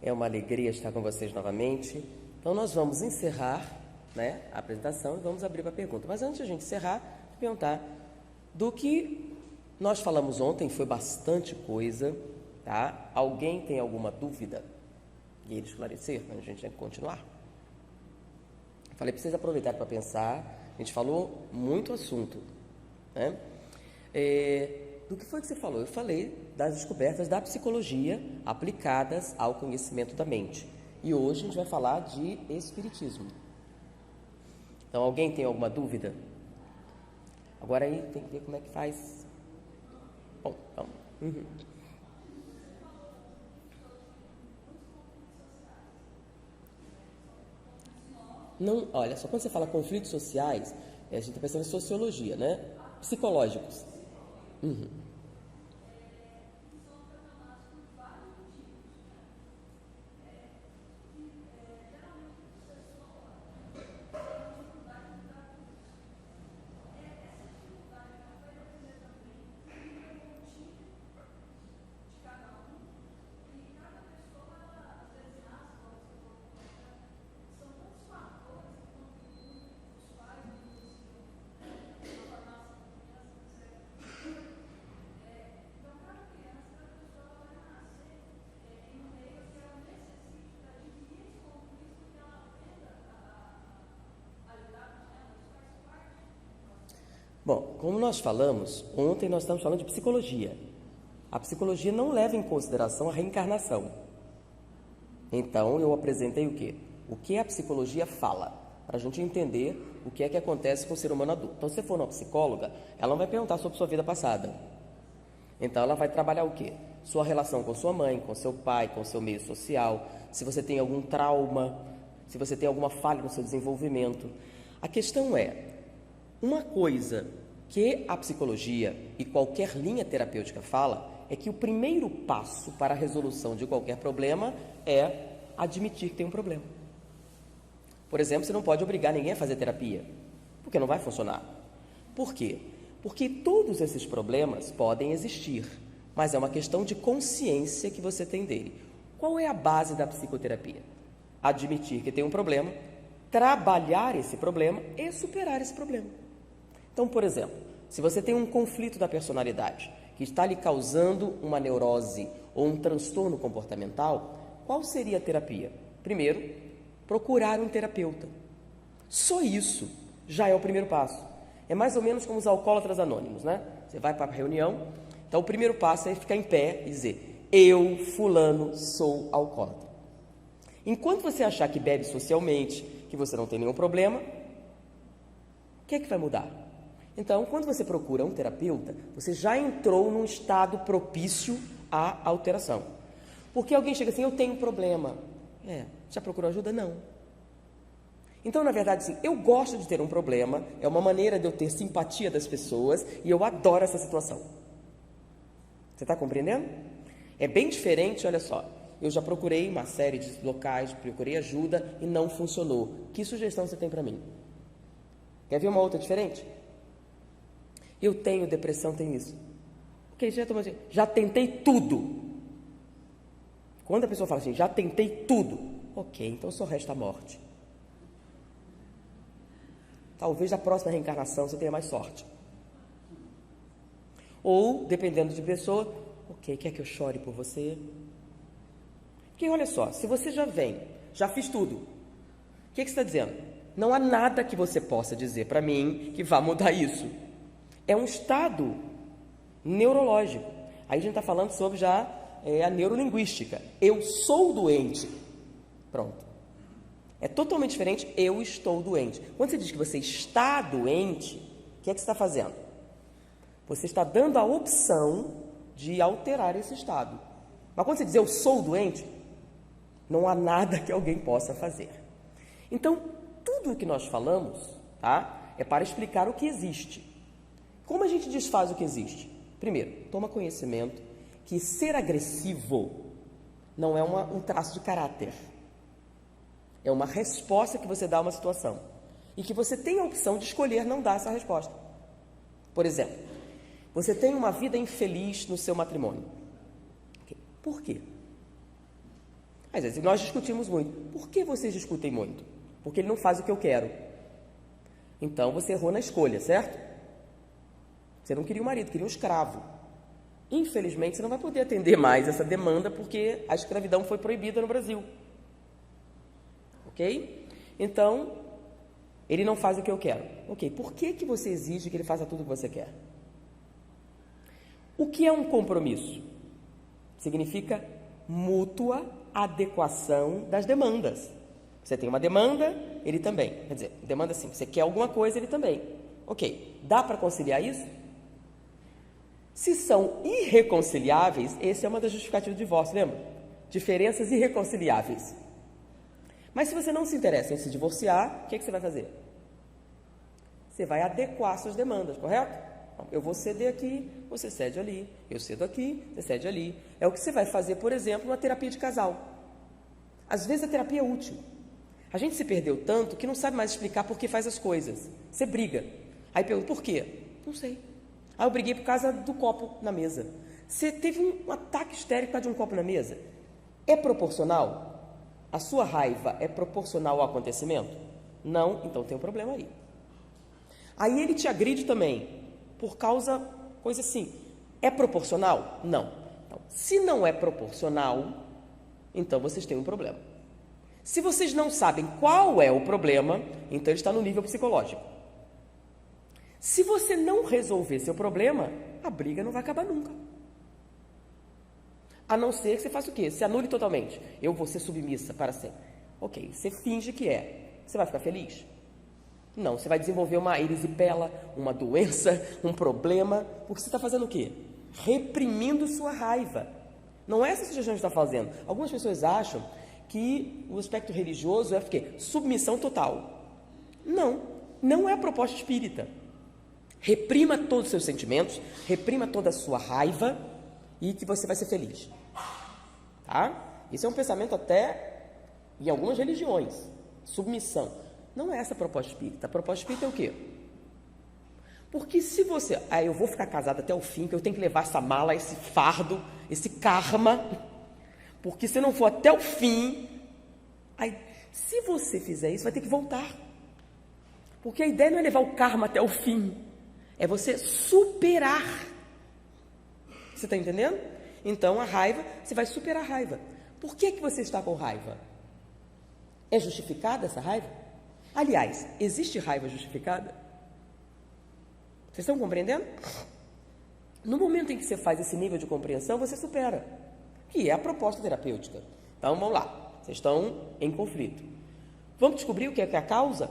É uma alegria estar com vocês novamente. Então, nós vamos encerrar, né, a apresentação e vamos abrir para pergunta. Mas antes de a gente encerrar, vou perguntar do que nós falamos ontem, foi bastante coisa, tá? Alguém tem alguma dúvida? E ele esclarecer, mas a gente tem que continuar. Falei para vocês aproveitarem para pensar, a gente falou muito assunto, né? Do que foi que você falou? Eu falei das descobertas da psicologia aplicadas ao conhecimento da mente. E hoje a gente vai falar de espiritismo. Então, alguém tem alguma dúvida? Agora aí tem que ver como é que faz. Bom, então. Não, olha, só quando você fala conflitos sociais, a gente está pensando em sociologia, né? Psicológicos. Bom, como nós falamos, ontem nós estamos falando de psicologia. A psicologia não leva em consideração a reencarnação. Então, eu apresentei o quê? O que a psicologia fala, para a gente entender o que é que acontece com o ser humano adulto. Então, se você for uma psicóloga, ela não vai perguntar sobre sua vida passada. Então, ela vai trabalhar o quê? Sua relação com sua mãe, com seu pai, com seu meio social, se você tem algum trauma, se você tem alguma falha no seu desenvolvimento. A questão é, uma coisa que a psicologia e qualquer linha terapêutica fala é que o primeiro passo para a resolução de qualquer problema é admitir que tem um problema. Por exemplo, você não pode obrigar ninguém a fazer terapia, porque não vai funcionar. Por quê? Porque todos esses problemas podem existir, mas é uma questão de consciência que você tem dele. Qual é a base da psicoterapia? Admitir que tem um problema, trabalhar esse problema e superar esse problema. Então, por exemplo, se você tem um conflito da personalidade que está lhe causando uma neurose ou um transtorno comportamental, qual seria a terapia? Primeiro, procurar um terapeuta. Só isso já é o primeiro passo. É mais ou menos como os alcoólatras anônimos, né? Você vai para a reunião, então o primeiro passo é ficar em pé e dizer: eu, fulano, sou alcoólatra. Enquanto você achar que bebe socialmente, que você não tem nenhum problema, o que é que vai mudar? Então, quando você procura um terapeuta, você já entrou num estado propício à alteração. Porque alguém chega assim: eu tenho um problema. Já procurou ajuda? Não. Então, na verdade, sim, eu gosto de ter um problema, é uma maneira de eu ter simpatia das pessoas e eu adoro essa situação. Você está compreendendo? É bem diferente, olha só. Eu já procurei uma série de locais, procurei ajuda e não funcionou. Que sugestão você tem para mim? Quer ver uma outra diferente? Eu tenho depressão, tenho isso. Ok, já tentei tudo. Quando a pessoa fala assim, já tentei tudo. Ok, então só resta a morte. Talvez na próxima reencarnação você tenha mais sorte. Ou, dependendo de pessoa, ok, quer que eu chore por você? Porque olha só, se você já vem, já fiz tudo, o que você está dizendo? Não há nada que você possa dizer para mim que vá mudar isso. É um estado neurológico. Aí a gente está falando sobre já a neurolinguística. Eu sou doente. Pronto. É totalmente diferente, eu estou doente. Quando você diz que você está doente, o que é que você está fazendo? Você está dando a opção de alterar esse estado. Mas quando você diz eu sou doente, não há nada que alguém possa fazer. Então, tudo o que nós falamos, tá, é para explicar o que existe. Como a gente desfaz o que existe? Primeiro, toma conhecimento que ser agressivo não é um traço de caráter. É uma resposta que você dá a uma situação. E que você tem a opção de escolher não dar essa resposta. Por exemplo, você tem uma vida infeliz no seu matrimônio. Por quê? Às vezes nós discutimos muito. Por que vocês discutem muito? Porque ele não faz o que eu quero. Então você errou na escolha, certo? Você não queria um marido, queria um escravo. Infelizmente, você não vai poder atender mais essa demanda porque a escravidão foi proibida no Brasil. Ok? Então, ele não faz o que eu quero. Ok, por que você exige que ele faça tudo o que você quer? O que é um compromisso? Significa mútua adequação das demandas. Você tem uma demanda, ele também. Quer dizer, demanda assim, você quer alguma coisa, ele também. Ok, dá para conciliar isso? Se são irreconciliáveis, essa é uma das justificativas do divórcio, lembra? Diferenças irreconciliáveis. Mas se você não se interessa em se divorciar, o que você vai fazer? Você vai adequar suas demandas, correto? Eu vou ceder aqui, você cede ali. Eu cedo aqui, você cede ali. É o que você vai fazer, por exemplo, numa terapia de casal. Às vezes a terapia é útil. A gente se perdeu tanto que não sabe mais explicar por que faz as coisas. Você briga. Aí pergunta, por quê? Não sei. Ah, eu briguei por causa do copo na mesa. Você teve um ataque histérico por causa de um copo na mesa. É proporcional? A sua raiva é proporcional ao acontecimento? Não, então tem um problema aí. Aí ele te agride também, por causa, coisa assim. É proporcional? Não. Então, se não é proporcional, então vocês têm um problema. Se vocês não sabem qual é o problema, então ele está no nível psicológico. Se você não resolver seu problema, a briga não vai acabar nunca. A não ser que você faça o quê? Se anule totalmente. Eu vou ser submissa para sempre. Ok, você finge que é. Você vai ficar feliz? Não, você vai desenvolver uma erisipela, uma doença, um problema, porque você está fazendo o quê? Reprimindo sua raiva. Não é essa sugestão que você está fazendo. Algumas pessoas acham que o aspecto religioso é o quê? Submissão total. Não, não é a proposta espírita. Reprima todos os seus sentimentos, reprima toda a sua raiva e que você vai ser feliz. Tá? Isso é um pensamento até em algumas religiões. Submissão. Não é essa a proposta espírita. A proposta espírita é o quê? Porque se você... eu vou ficar casado até o fim, que eu tenho que levar essa mala, esse fardo, esse karma, porque se não for até o fim... se você fizer isso, vai ter que voltar. Porque a ideia não é levar o karma até o fim. É você superar. Você está entendendo? Então, a raiva, você vai superar a raiva. Por que você está com raiva? É justificada essa raiva? Aliás, existe raiva justificada? Vocês estão compreendendo? No momento em que você faz esse nível de compreensão, você supera. Que é a proposta terapêutica. Então, vamos lá. Vocês estão em conflito. Vamos descobrir o que é a causa?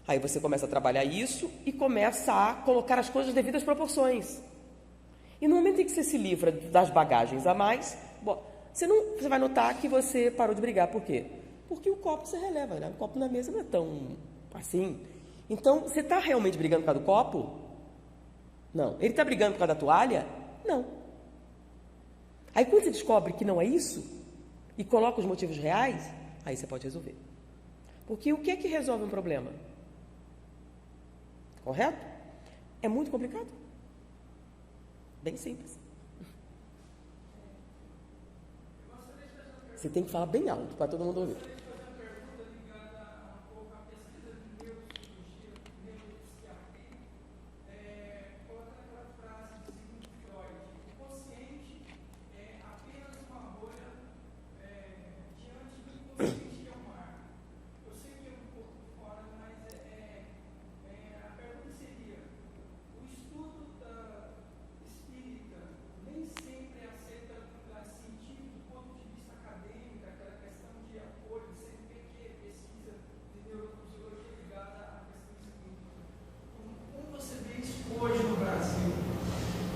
Aí você começa a trabalhar isso e começa a colocar as coisas devidas proporções. E no momento em que você se livra das bagagens a mais, você vai notar que você parou de brigar. Por quê? Porque o copo você releva, né? O copo na mesa não é tão assim. Então, você está realmente brigando por causa do copo? Não. Ele está brigando por causa da toalha? Não. Aí quando você descobre que não é isso, e coloca os motivos reais, aí você pode resolver. Porque o que é que resolve um problema? Correto? É muito complicado? Bem simples. Você tem que falar bem alto para todo mundo ouvir.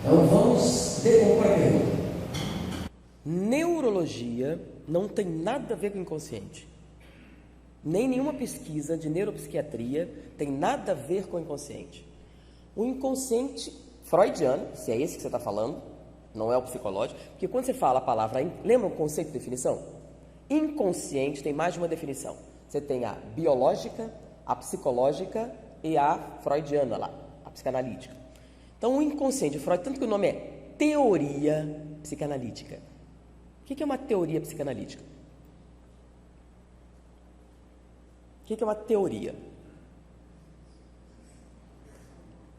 Então vamos decompor a pergunta. Neurologia não tem nada a ver com o inconsciente. Nem nenhuma pesquisa de neuropsiquiatria tem nada a ver com o inconsciente. O inconsciente freudiano, se é esse que você está falando, não é o psicológico, porque quando você fala a palavra, lembra o conceito de definição? Inconsciente tem mais de uma definição. Você tem a biológica, a psicológica e a freudiana lá, a psicanalítica. Então, o inconsciente de Freud, tanto que o nome é teoria psicanalítica, O que é uma teoria psicanalítica? O que é uma teoria?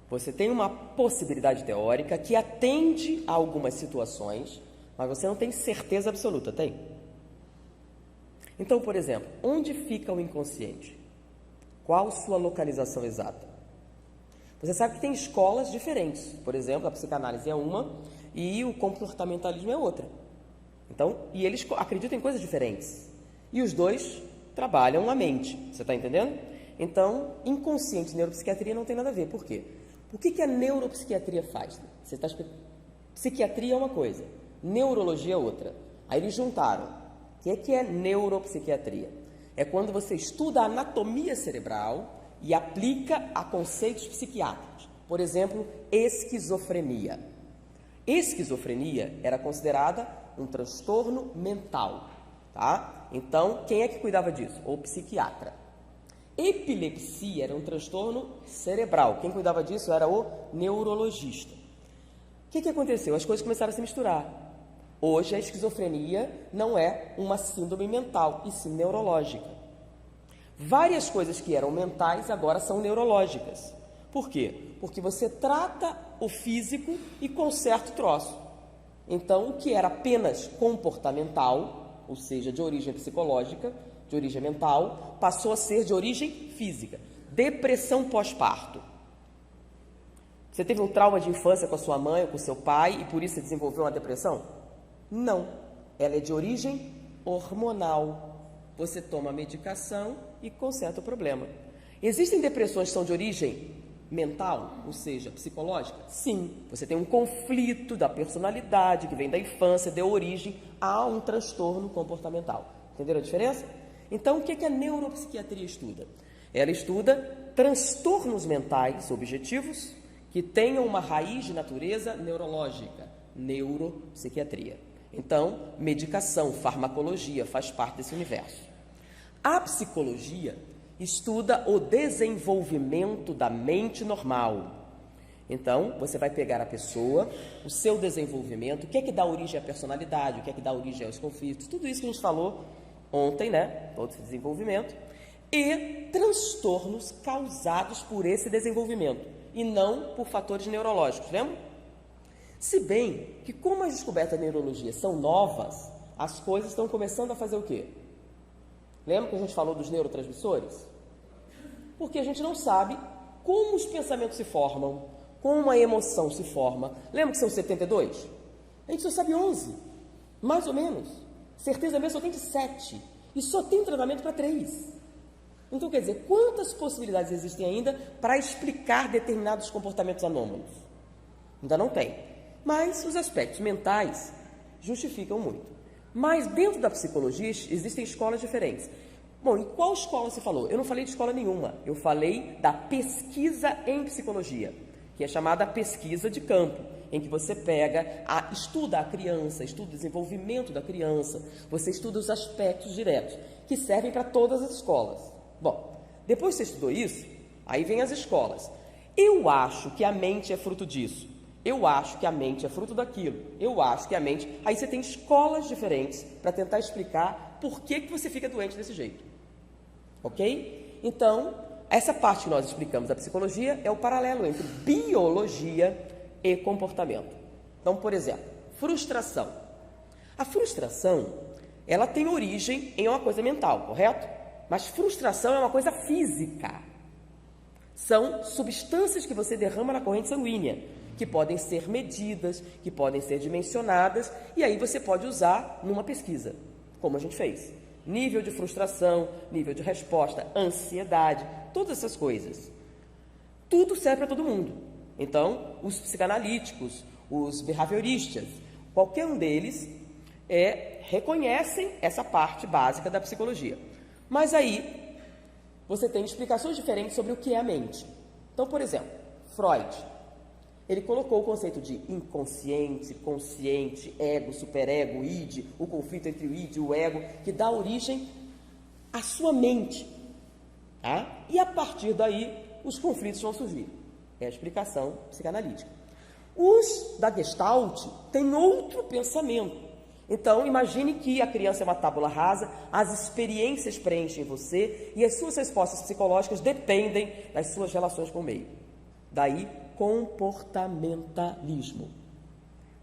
Você tem uma possibilidade teórica que atende a algumas situações, mas você não tem certeza absoluta, tem? Então, por exemplo, onde fica o inconsciente? Qual sua localização exata? Você sabe que tem escolas diferentes. Por exemplo, a psicanálise é uma e o comportamentalismo é outra. Então, e eles acreditam em coisas diferentes. E os dois trabalham a mente. Você está entendendo? Então, inconsciente e neuropsiquiatria não tem nada a ver. Por quê? O que a neuropsiquiatria faz? Psiquiatria é uma coisa, neurologia é outra. Aí eles juntaram. O que é neuropsiquiatria? É quando você estuda a anatomia cerebral e aplica a conceitos psiquiátricos. Por exemplo, esquizofrenia. Esquizofrenia era considerada um transtorno mental, tá? Então, quem é que cuidava disso? O psiquiatra. Epilepsia era um transtorno cerebral. Quem cuidava disso era o neurologista. O que aconteceu? As coisas começaram a se misturar. Hoje, a esquizofrenia não é uma síndrome mental, e sim neurológica. Várias coisas que eram mentais agora são neurológicas. Por quê? Porque você trata o físico e conserta o troço. Então, o que era apenas comportamental, ou seja, de origem psicológica, de origem mental, passou a ser de origem física. Depressão pós-parto. Você teve um trauma de infância com a sua mãe ou com o seu pai e por isso você desenvolveu uma depressão? Não. Ela é de origem hormonal. Você toma medicação e conserta o problema. Existem depressões que são de origem mental, ou seja, psicológica? Sim. Você tem um conflito da personalidade que vem da infância, deu origem a um transtorno comportamental. Entenderam a diferença? Então, o que a neuropsiquiatria estuda? Ela estuda transtornos mentais objetivos que tenham uma raiz de natureza neurológica, neuropsiquiatria. Então, medicação, farmacologia faz parte desse universo. A psicologia estuda o desenvolvimento da mente normal. Então, você vai pegar a pessoa, o seu desenvolvimento, o que é que dá origem à personalidade, o que é que dá origem aos conflitos, tudo isso que a gente falou ontem, né? Todo esse desenvolvimento. E transtornos causados por esse desenvolvimento, e não por fatores neurológicos, lembra? Se bem que, como as descobertas da neurologia são novas, as coisas estão começando a fazer o quê? Lembra que a gente falou dos neurotransmissores? Porque a gente não sabe como os pensamentos se formam, como a emoção se forma. Lembra que são 72? A gente só sabe 11, mais ou menos. Certeza mesmo só tem de 7. E só tem tratamento para 3. Então, quer dizer, quantas possibilidades existem ainda para explicar determinados comportamentos anômalos? Ainda não tem. Mas os aspectos mentais justificam muito. Mas dentro da psicologia existem escolas diferentes. Bom, em qual escola você falou? Eu não falei de escola nenhuma. Eu falei da pesquisa em psicologia, que é chamada pesquisa de campo, em que você estuda a criança, estuda o desenvolvimento da criança, você estuda os aspectos diretos, que servem para todas as escolas. Bom, depois que você estudou isso, aí vem as escolas. Eu acho que a mente é fruto disso. Eu acho que a mente é fruto daquilo. Eu acho que a mente... Aí você tem escolas diferentes para tentar explicar por que você fica doente desse jeito. Ok? Então, essa parte que nós explicamos da psicologia é o paralelo entre biologia e comportamento. Então, por exemplo, frustração. A frustração, ela tem origem em uma coisa mental, correto? Mas frustração é uma coisa física. São substâncias que você derrama na corrente sanguínea, que podem ser medidas, que podem ser dimensionadas, e aí você pode usar numa pesquisa, como a gente fez. Nível de frustração, nível de resposta, ansiedade, todas essas coisas. Tudo serve para todo mundo. Então, os psicanalíticos, os behavioristas, qualquer um deles reconhecem essa parte básica da psicologia. Mas aí, você tem explicações diferentes sobre o que é a mente. Então, por exemplo, Freud, ele colocou o conceito de inconsciente, consciente, ego, superego, id, o conflito entre o id e o ego, que dá origem à sua mente. Tá? E a partir daí, os conflitos vão surgir. É a explicação psicanalítica. Os da Gestalt têm outro pensamento. Então, imagine que a criança é uma tábula rasa, as experiências preenchem você e as suas respostas psicológicas dependem das suas relações com o meio. Daí, comportamentalismo.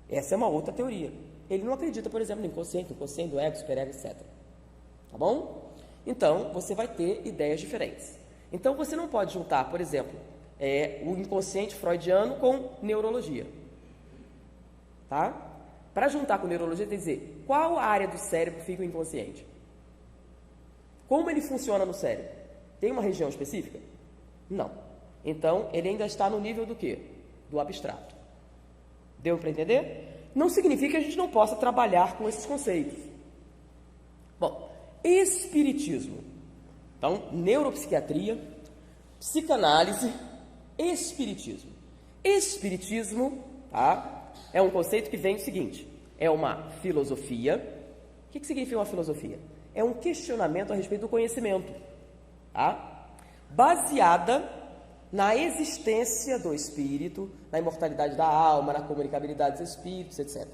Essa é uma outra teoria. Ele não acredita, por exemplo, no inconsciente, do ego, superego, etc. Tá bom? Então, você vai ter ideias diferentes. Então, você não pode juntar, por exemplo, o inconsciente freudiano com neurologia. Tá? Para juntar com neurologia, tem que dizer qual área do cérebro fica o inconsciente. Como ele funciona no cérebro? Tem uma região específica? Não. Então, ele ainda está no nível do quê? Do abstrato. Deu para entender? Não significa que a gente não possa trabalhar com esses conceitos. Bom, espiritismo. Então, neuropsiquiatria, psicanálise, espiritismo. Espiritismo, tá? É um conceito que vem do seguinte, é uma filosofia. O que significa uma filosofia? É um questionamento a respeito do conhecimento, tá? Baseada na existência do espírito, na imortalidade da alma, na comunicabilidade dos espíritos, etc.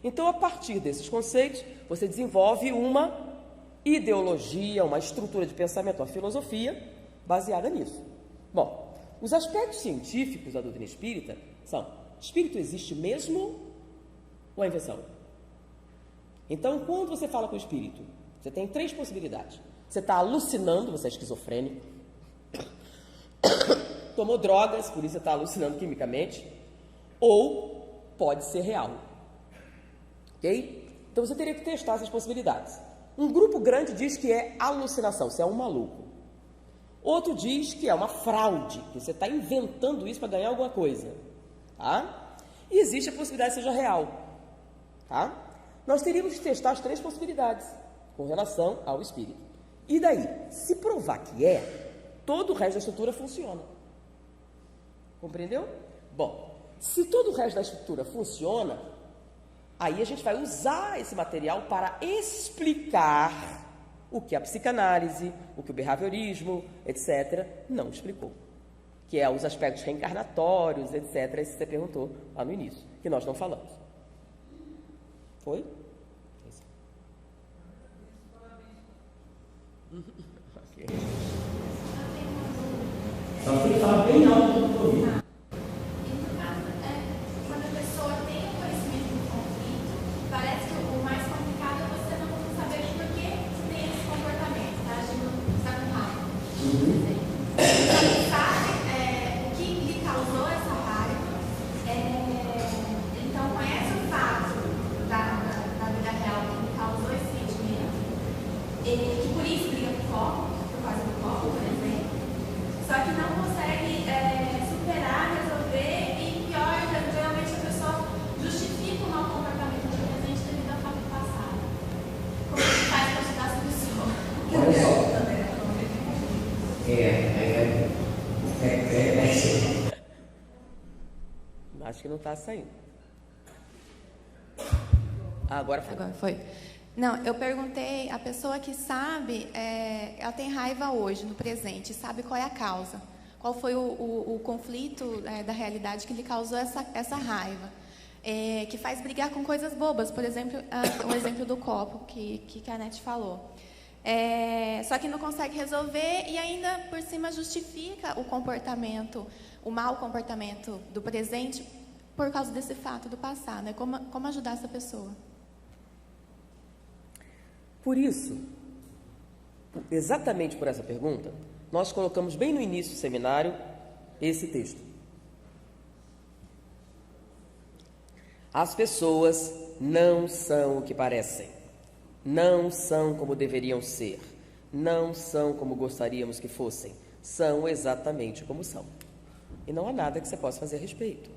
Então, a partir desses conceitos, você desenvolve uma ideologia, uma estrutura de pensamento, uma filosofia baseada nisso. Bom, os aspectos científicos da doutrina espírita são: espírito existe mesmo ou é invenção? Então, quando você fala com o espírito, você tem 3 possibilidades. Você está alucinando, você é esquizofrênico, tomou drogas, por isso você está alucinando quimicamente, ou pode ser real. Ok? Então, você teria que testar essas possibilidades. Um grupo grande diz que é alucinação, você é um maluco. Outro diz que é uma fraude, que você está inventando isso para ganhar alguma coisa. Tá? E existe a possibilidade que seja real. Tá? Nós teríamos que testar as 3 possibilidades com relação ao espírito. E daí, se provar que todo o resto da estrutura funciona. Compreendeu? Bom, se todo o resto da estrutura funciona, aí a gente vai usar esse material para explicar o que a psicanálise, o que o behaviorismo, etc., não explicou. Que é os aspectos reencarnatórios, etc., esse que você perguntou lá no início, que nós não falamos. Foi? Ok. Só tem que falar bem alto do que eu ouvi. Quando a pessoa tem o conhecimento do conflito, parece que o mais complicado é você não saber por que tem esse comportamento, tá agindo, está com raiva. Você sabe o que lhe causou essa raiva, então conhece o fato da vida real que lhe causou esse sentimento, que por isso briga por causa do copo, por exemplo, só que não consegue superar, resolver, e pior, geralmente a pessoa justifica o mau comportamento do presente devido ao fato passado. Como é que faz para ajudar essa pessoa? Olha só. Acho que não está saindo. Agora foi. Agora foi. Não, eu perguntei, a pessoa que sabe, ela tem raiva hoje, no presente, sabe qual é a causa. Qual foi o conflito da realidade que lhe causou essa raiva. Que faz brigar com coisas bobas, por exemplo, o exemplo do copo que a Anete falou. Só que não consegue resolver e ainda por cima justifica o comportamento, o mau comportamento do presente por causa desse fato do passado. Como ajudar essa pessoa? Por isso, exatamente por essa pergunta, nós colocamos bem no início do seminário esse texto. As pessoas não são o que parecem, não são como deveriam ser, não são como gostaríamos que fossem, são exatamente como são. E não há nada que você possa fazer a respeito.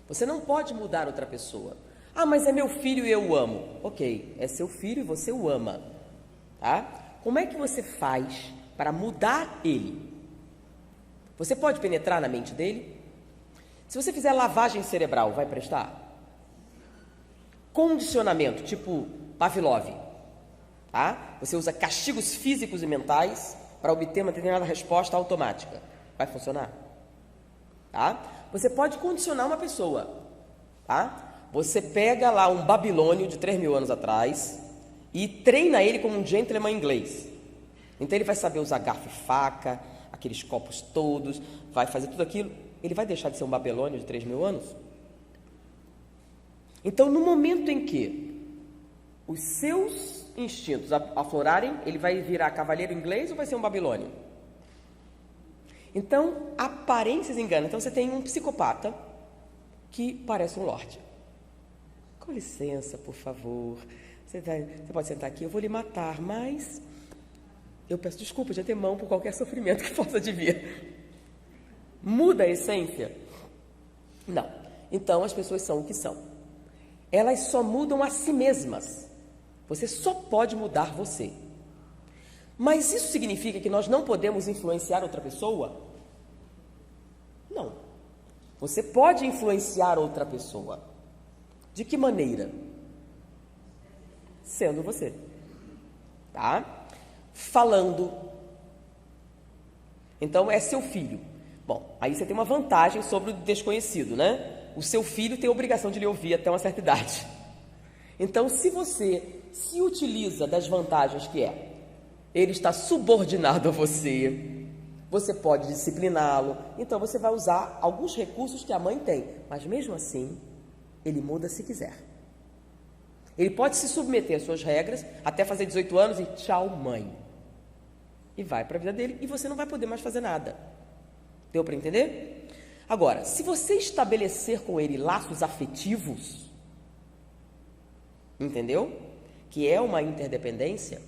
Você não pode mudar outra pessoa. Ah, mas é meu filho e eu o amo. Ok, é seu filho e você o ama. Tá? Como é que você faz para mudar ele? Você pode penetrar na mente dele? Se você fizer lavagem cerebral, vai prestar? Condicionamento, tipo Pavlov. Tá? Você usa castigos físicos e mentais para obter uma determinada resposta automática. Vai funcionar? Tá? Você pode condicionar uma pessoa. Tá? você pega lá um babilônio de 3.000 anos atrás e treina ele como um gentleman inglês. Então ele vai saber usar garfo e faca, aqueles copos todos, vai fazer tudo aquilo. Ele vai deixar de ser um babilônio de 3.000 anos? Então, no momento em que os seus instintos aflorarem, ele vai virar cavaleiro inglês ou vai ser um babilônio? Então, aparências enganam. Então, você tem um psicopata que parece um lorde. Com licença, por favor. Você pode sentar aqui, eu vou lhe matar, mas eu peço desculpa de antemão por qualquer sofrimento que possa vir. Muda a essência? Não. Então, as pessoas são o que são. Elas só mudam a si mesmas. Você só pode mudar você. Mas isso significa que nós não podemos influenciar outra pessoa? Não. Você pode influenciar outra pessoa. De que maneira? Sendo você. Tá? Falando. Então, é seu filho. Bom, aí você tem uma vantagem sobre o desconhecido, né? O seu filho tem a obrigação de lhe ouvir até uma certa idade. Então, se você se utiliza das vantagens que ele está subordinado a você, você pode discipliná-lo, então você vai usar alguns recursos que a mãe tem, mas mesmo assim, ele muda se quiser. Ele pode se submeter às suas regras até fazer 18 anos e tchau, mãe. E vai para a vida dele e você não vai poder mais fazer nada. Deu para entender? Agora, se você estabelecer com ele laços afetivos, entendeu? Que é uma interdependência,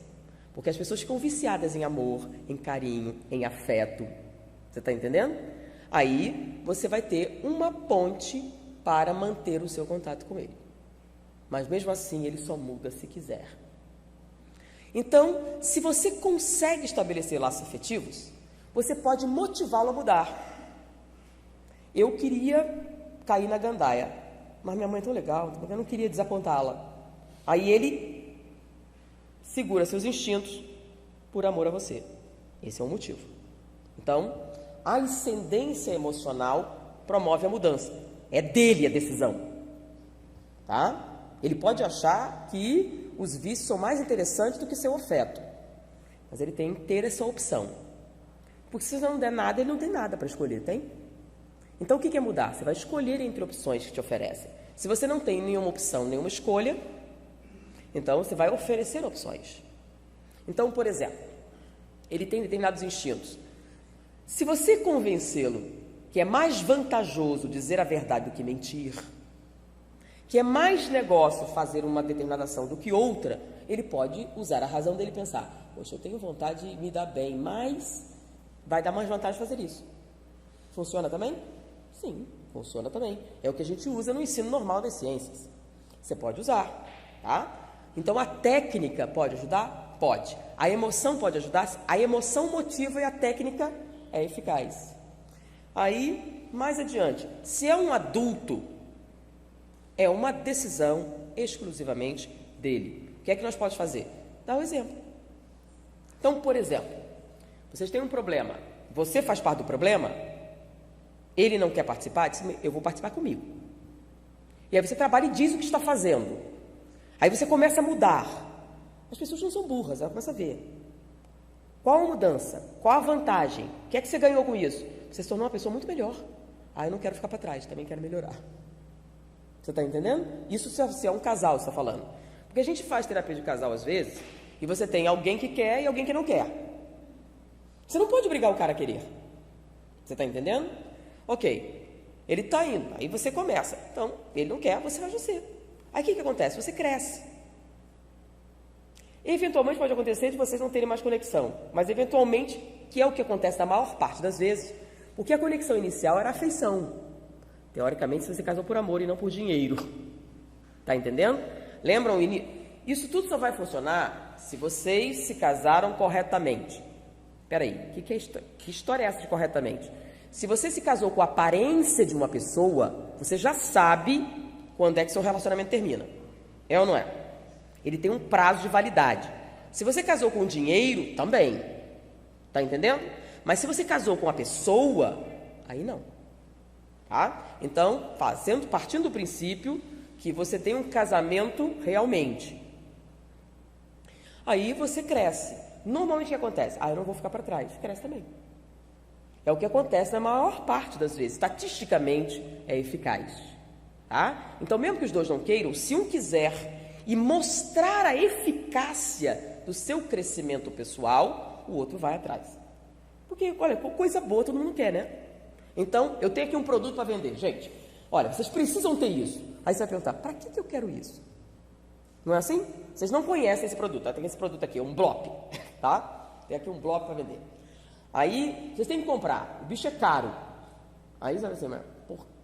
porque as pessoas ficam viciadas em amor, em carinho, em afeto. Você está entendendo? Aí você vai ter uma ponte para manter o seu contato com ele. Mas mesmo assim, ele só muda se quiser. Então, se você consegue estabelecer laços afetivos, você pode motivá-lo a mudar. Eu queria cair na gandaia, mas minha mãe é tão legal, eu não queria desapontá-la. Aí ele segura seus instintos por amor a você. Esse é o motivo. Então, a ascendência emocional promove a mudança. É dele a decisão. Tá? Ele pode achar que os vícios são mais interessantes do que seu afeto. Mas ele tem que ter essa opção. Porque se você não der nada, ele não tem nada para escolher, tem? Então, o que é mudar? Você vai escolher entre opções que te oferecem. Se você não tem nenhuma opção, nenhuma escolha, então você vai oferecer opções. Então, por exemplo, ele tem determinados instintos. Se você convencê-lo que é mais vantajoso dizer a verdade do que mentir, que é mais negócio fazer uma determinada ação do que outra, ele pode usar a razão dele e pensar, poxa, eu tenho vontade de me dar bem, mas vai dar mais vantagem fazer isso. Funciona também? Sim, funciona também. É o que a gente usa no ensino normal das ciências. Você pode usar, tá? Então, a técnica pode ajudar? Pode. A emoção pode ajudar? A emoção motiva e a técnica é eficaz. Aí, mais adiante, se é um adulto, é uma decisão exclusivamente dele. O que é que nós podemos fazer? Dar o exemplo. Então, por exemplo, vocês têm um problema. Você faz parte do problema? Ele não quer participar? Diz, eu vou participar comigo. E aí você trabalha e diz o que está fazendo. Aí você começa a mudar. As pessoas não são burras, elas começam a ver. Qual a mudança? Qual a vantagem? O que é que você ganhou com isso? Você se tornou uma pessoa muito melhor. Ah, eu não quero ficar para trás, também quero melhorar. Você está entendendo? Isso se é um casal, você está falando. Porque a gente faz terapia de casal às vezes, e você tem alguém que quer e alguém que não quer. Você não pode obrigar o cara a querer. Você está entendendo? Ok, ele está indo, aí você começa. Então, ele não quer, você faz você. Aí o que acontece? Você cresce. Eventualmente pode acontecer de vocês não terem mais conexão, mas eventualmente, que é o que acontece na maior parte das vezes, porque a conexão inicial era a afeição. Teoricamente, se você casou por amor e não por dinheiro. Tá entendendo? Lembram? Isso tudo só vai funcionar se vocês se casaram corretamente. Peraí, que história é essa de corretamente? Se você se casou com a aparência de uma pessoa, você já sabe quando é que seu relacionamento termina. É ou não é? Ele tem um prazo de validade. Se você casou com dinheiro, também. Tá entendendo? Mas se você casou com a pessoa, aí não. Tá? Então, partindo do princípio que você tem um casamento realmente. Aí você cresce. Normalmente o que acontece? Eu não vou ficar para trás. Cresce também. É o que acontece na maior parte das vezes. Estatisticamente é eficaz. Tá? Então, mesmo que os dois não queiram, se um quiser e mostrar a eficácia do seu crescimento pessoal, o outro vai atrás. Porque, olha, coisa boa todo mundo quer, né? Então, eu tenho aqui um produto para vender. Gente, olha, vocês precisam ter isso. Aí você vai perguntar, para que eu quero isso? Não é assim? Vocês não conhecem esse produto. Tem esse produto aqui, um Blop, tá? Tem aqui um Blop para vender. Aí, vocês têm que comprar. O bicho é caro. Aí você vai dizer, mas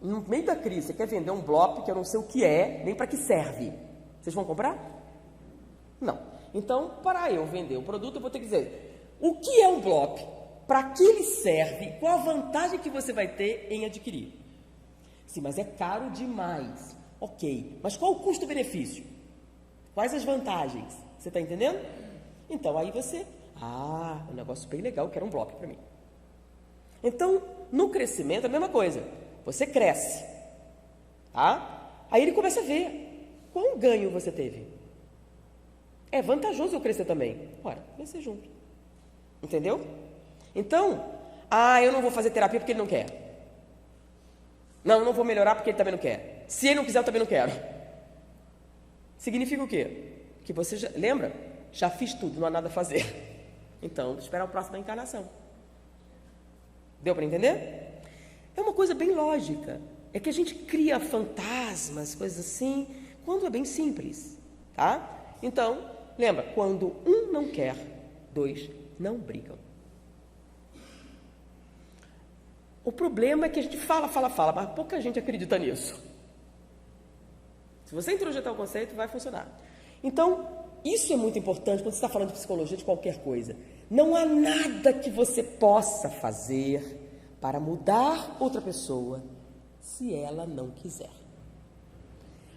no meio da crise, você quer vender um Blop que eu não sei o que é, nem para que serve. Vocês vão comprar? Não. Então, para eu vender o produto, eu vou ter que dizer, o que é um Blop? Para que ele serve? Qual a vantagem que você vai ter em adquirir? Sim, mas é caro demais. Ok, mas qual o custo-benefício? Quais as vantagens? Você está entendendo? Então, aí você... um negócio bem legal, eu quero um Blop para mim. Então, no crescimento, é a mesma coisa. Você cresce, tá? Aí ele começa a ver qual ganho você teve. É vantajoso eu crescer também. Ora, crescer junto. Entendeu? Então, eu não vou fazer terapia porque ele não quer. Não, eu não vou melhorar porque ele também não quer. Se ele não quiser, eu também não quero. Significa o quê? Que você já, lembra? Já fiz tudo, não há nada a fazer. Então, esperar o próximo da encarnação. Deu para entender? É uma coisa bem lógica. É que a gente cria fantasmas, coisas assim, quando é bem simples, tá? Então, lembra, quando um não quer, dois não brigam. O problema é que a gente fala, mas pouca gente acredita nisso. Se você introjetar o conceito, vai funcionar. Então, isso é muito importante quando você está falando de psicologia de qualquer coisa. Não há nada que você possa fazer para mudar outra pessoa se ela não quiser.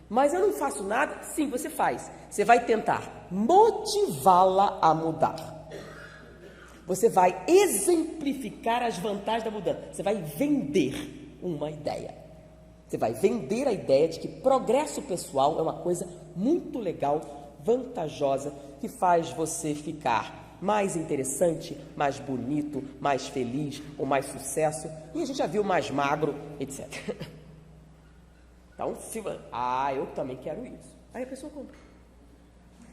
Mas eu não faço nada? Sim, você faz. Você vai tentar motivá-la a mudar. Você vai exemplificar as vantagens da mudança. Você vai vender uma ideia. Você vai vender a ideia de que progresso pessoal é uma coisa muito legal, vantajosa, que faz você ficar mais interessante, mais bonito, mais feliz, ou mais sucesso. E a gente já viu mais magro, etc. Então, eu também quero isso. Aí a pessoa compra.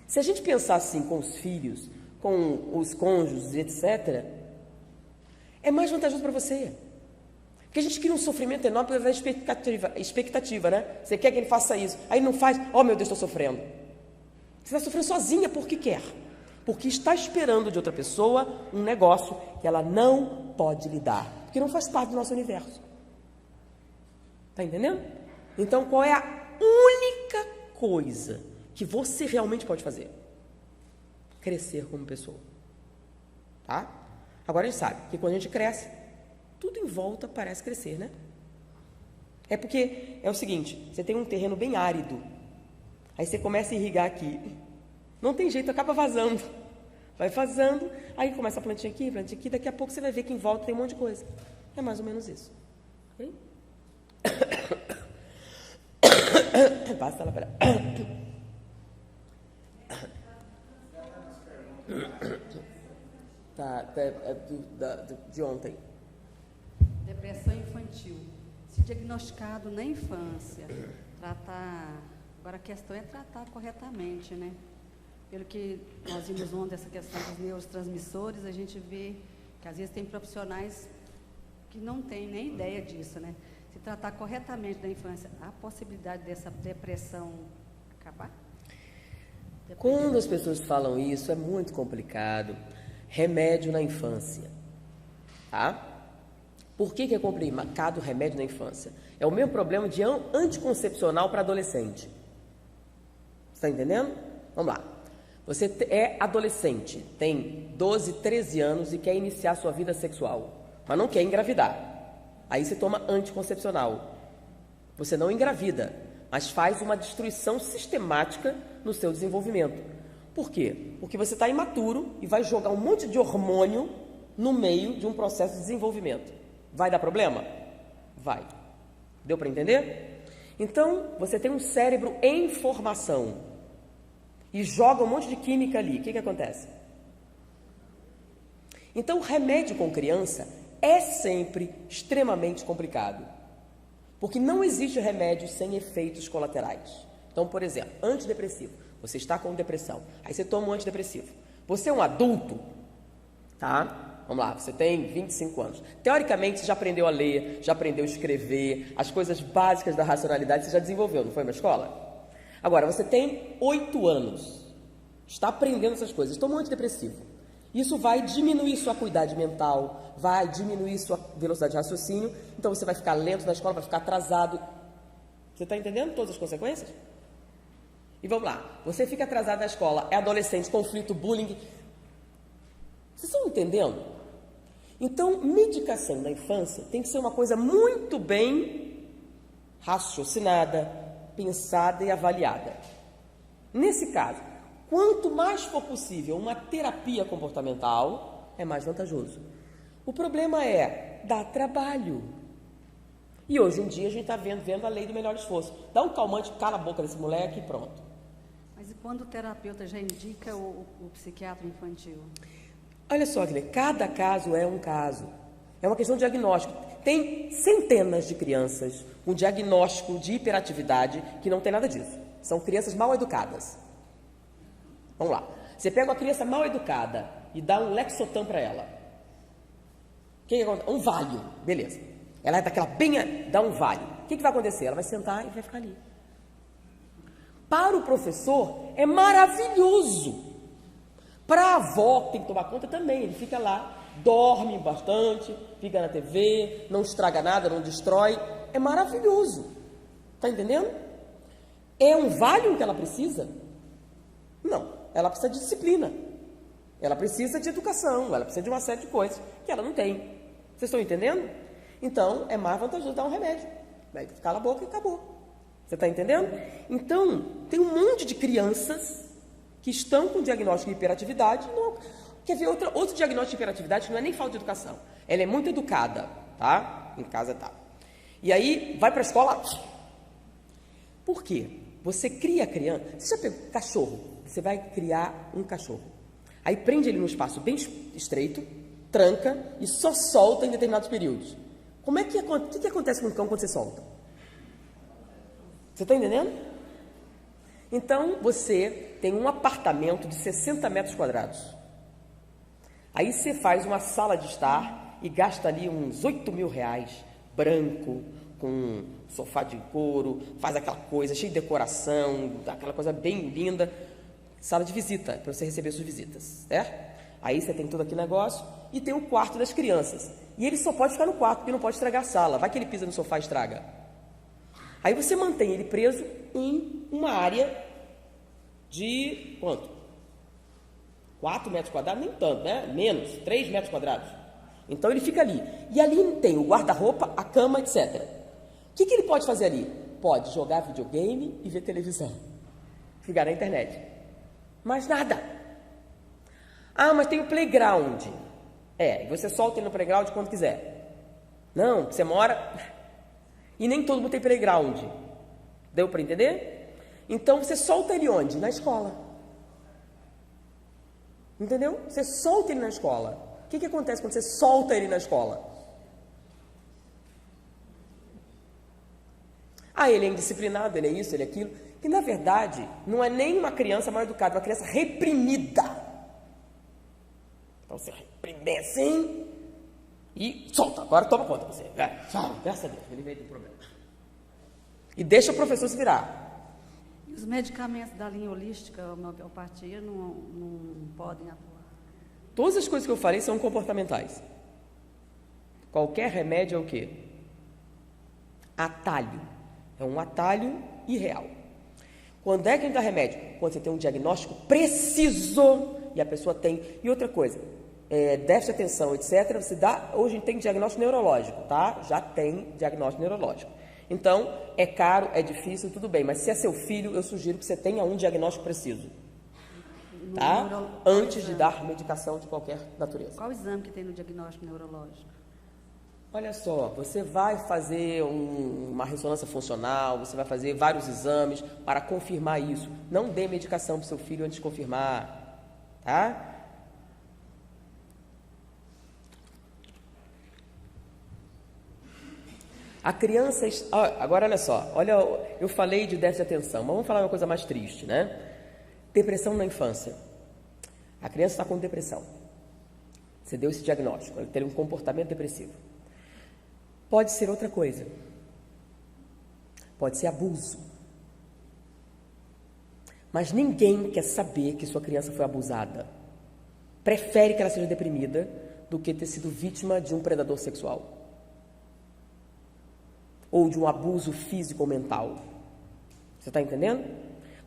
Se a gente pensar assim com os filhos, com os cônjuges, etc., é mais vantajoso para você. Porque a gente cria um sofrimento enorme por causa da expectativa, né? Você quer que ele faça isso, aí não faz, meu Deus, estou sofrendo. Você está sofrendo sozinha porque quer. Porque está esperando de outra pessoa um negócio que ela não pode lhe dar. Porque não faz parte do nosso universo. Está entendendo? Então, qual é a única coisa que você realmente pode fazer? Crescer como pessoa. Tá? Agora a gente sabe que quando a gente cresce, tudo em volta parece crescer, né? É porque é o seguinte, você tem um terreno bem árido, aí você começa a irrigar aqui, não tem jeito, acaba vazando, vai vazando, aí começa a plantinha aqui, daqui a pouco você vai ver que em volta tem um monte de coisa. É mais ou menos isso. Ok? Basta lá, de ontem. Depressão infantil. Se diagnosticado na infância, tratar... Agora a questão é tratar corretamente, né? Pelo que nós vimos ontem, essa questão dos neurotransmissores, a gente vê que às vezes tem profissionais que não têm nem ideia disso, né? Se tratar corretamente da infância, há possibilidade dessa depressão acabar? Quando as pessoas falam isso, é muito complicado. Remédio na infância. Tá? Por que é complicado o remédio na infância? É o mesmo problema de anticoncepcional para adolescente. Você está entendendo? Vamos lá. Você é adolescente, tem 12, 13 anos e quer iniciar sua vida sexual, mas não quer engravidar. Aí você toma anticoncepcional. Você não engravida, mas faz uma destruição sistemática no seu desenvolvimento. Por quê? Porque você está imaturo e vai jogar um monte de hormônio no meio de um processo de desenvolvimento. Vai dar problema? Vai. Deu para entender? Então, você tem um cérebro em formação e joga um monte de química ali. O que acontece? Então, o remédio com criança é sempre extremamente complicado, porque não existe remédio sem efeitos colaterais. Então, por exemplo, antidepressivo. Você está com depressão, aí você toma um antidepressivo. Você é um adulto, tá? Vamos lá, você tem 25 anos. Teoricamente, você já aprendeu a ler, já aprendeu a escrever, as coisas básicas da racionalidade você já desenvolveu, não foi na escola? Agora, você tem 8 anos, está aprendendo essas coisas, toma um antidepressivo. Isso vai diminuir sua acuidade mental, vai diminuir sua velocidade de raciocínio, então você vai ficar lento na escola, vai ficar atrasado. Você está entendendo todas as consequências? E vamos lá, você fica atrasado na escola, é adolescente, conflito, bullying. Vocês estão entendendo? Então, medicação na infância tem que ser uma coisa muito bem raciocinada, pensada e avaliada. Nesse caso, quanto mais for possível uma terapia comportamental, é mais vantajoso. O problema é, dá trabalho. E hoje em dia a gente está vendo a lei do melhor esforço. Dá um calmante, cala a boca desse moleque e pronto. Mas e quando o terapeuta já indica o psiquiatra infantil? Olha só, Guilherme, cada caso é um caso. É uma questão de diagnóstico. Tem centenas de crianças com diagnóstico de hiperatividade que não tem nada disso. São crianças mal educadas. Vamos lá. Você pega uma criança mal educada e dá um Lexotan para ela. O que acontece? Um Valium, beleza. Ela é daquela bem, dá um Valium. O que vai acontecer? Ela vai sentar e vai ficar ali. Para o professor é maravilhoso. Para a avó, que tem que tomar conta também, ele fica lá, dorme bastante, fica na TV, não estraga nada, não destrói. É maravilhoso. Está entendendo? É um Valium que ela precisa? Não. Ela precisa de disciplina. Ela precisa de educação. Ela precisa de uma série de coisas que ela não tem. Vocês estão entendendo? Então, é mais vantajoso dar um remédio. Vai cala a boca e acabou. Você está entendendo? Então, tem um monte de crianças que estão com diagnóstico de hiperatividade. Não, quer ver outro diagnóstico de hiperatividade que não é nem falta de educação. Ela é muito educada, tá? Em casa tá. E aí, vai para a escola. Por quê? Você cria a criança. Você já pegou cachorro? Você vai criar um cachorro. Aí prende ele num espaço bem estreito, tranca e só solta em determinados períodos. O que acontece com o cão quando você solta? Você está entendendo? Então, você tem um apartamento de 60 metros quadrados. Aí você faz uma sala de estar e gasta ali uns 8 mil reais, branco, com sofá de couro, faz aquela coisa cheia de decoração, aquela coisa bem linda. Sala de visita, para você receber suas visitas, certo? Aí você tem todo aquele negócio e tem o quarto das crianças. E ele só pode ficar no quarto, porque não pode estragar a sala. Vai que ele pisa no sofá e estraga. Aí você mantém ele preso em uma área de quanto? 4 metros quadrados? Nem tanto, né? Menos, 3 metros quadrados. Então ele fica ali. E ali tem o guarda-roupa, a cama, etc. O que ele pode fazer ali? Pode jogar videogame e ver televisão. Ficar na internet. Mais nada. Ah, mas tem o playground. Você solta ele no playground quando quiser. Não, você mora... E nem todo mundo tem playground. Deu para entender? Então, você solta ele onde? Na escola. Entendeu? Você solta ele na escola. O que acontece quando você solta ele na escola? Ah, ele é indisciplinado, ele é isso, ele é aquilo. Que, na verdade, não é nem uma criança mal educada, é uma criança reprimida. Então, você reprime assim e solta. Agora toma conta você. Graças a Deus, ele veio do problema. E deixa o professor se virar. E os medicamentos da linha holística, a homeopatia, não podem atuar? Todas as coisas que eu falei são comportamentais. Qualquer remédio é o quê? Atalho. É um atalho irreal. Quando é que a gente dá remédio? Quando você tem um diagnóstico preciso e a pessoa tem... E outra coisa, déficit de atenção, etc. Você dá... Hoje a gente tem diagnóstico neurológico, tá? Já tem diagnóstico neurológico. Então, é caro, é difícil, tudo bem. Mas se é seu filho, eu sugiro que você tenha um diagnóstico preciso. Tá? Antes de dar medicação de qualquer natureza. Qual o exame que tem no diagnóstico neurológico? Olha só, você vai fazer uma ressonância funcional, você vai fazer vários exames para confirmar isso. Não dê medicação para o seu filho antes de confirmar, tá? A criança... Agora, olha só. Olha, eu falei de déficit de atenção, mas vamos falar uma coisa mais triste, né? Depressão na infância. A criança está com depressão. Você deu esse diagnóstico, ela tem um comportamento depressivo. Pode ser outra coisa. Pode ser abuso. Mas ninguém quer saber que sua criança foi abusada. Prefere que ela seja deprimida do que ter sido vítima de um predador sexual. Ou de um abuso físico ou mental. Você está entendendo?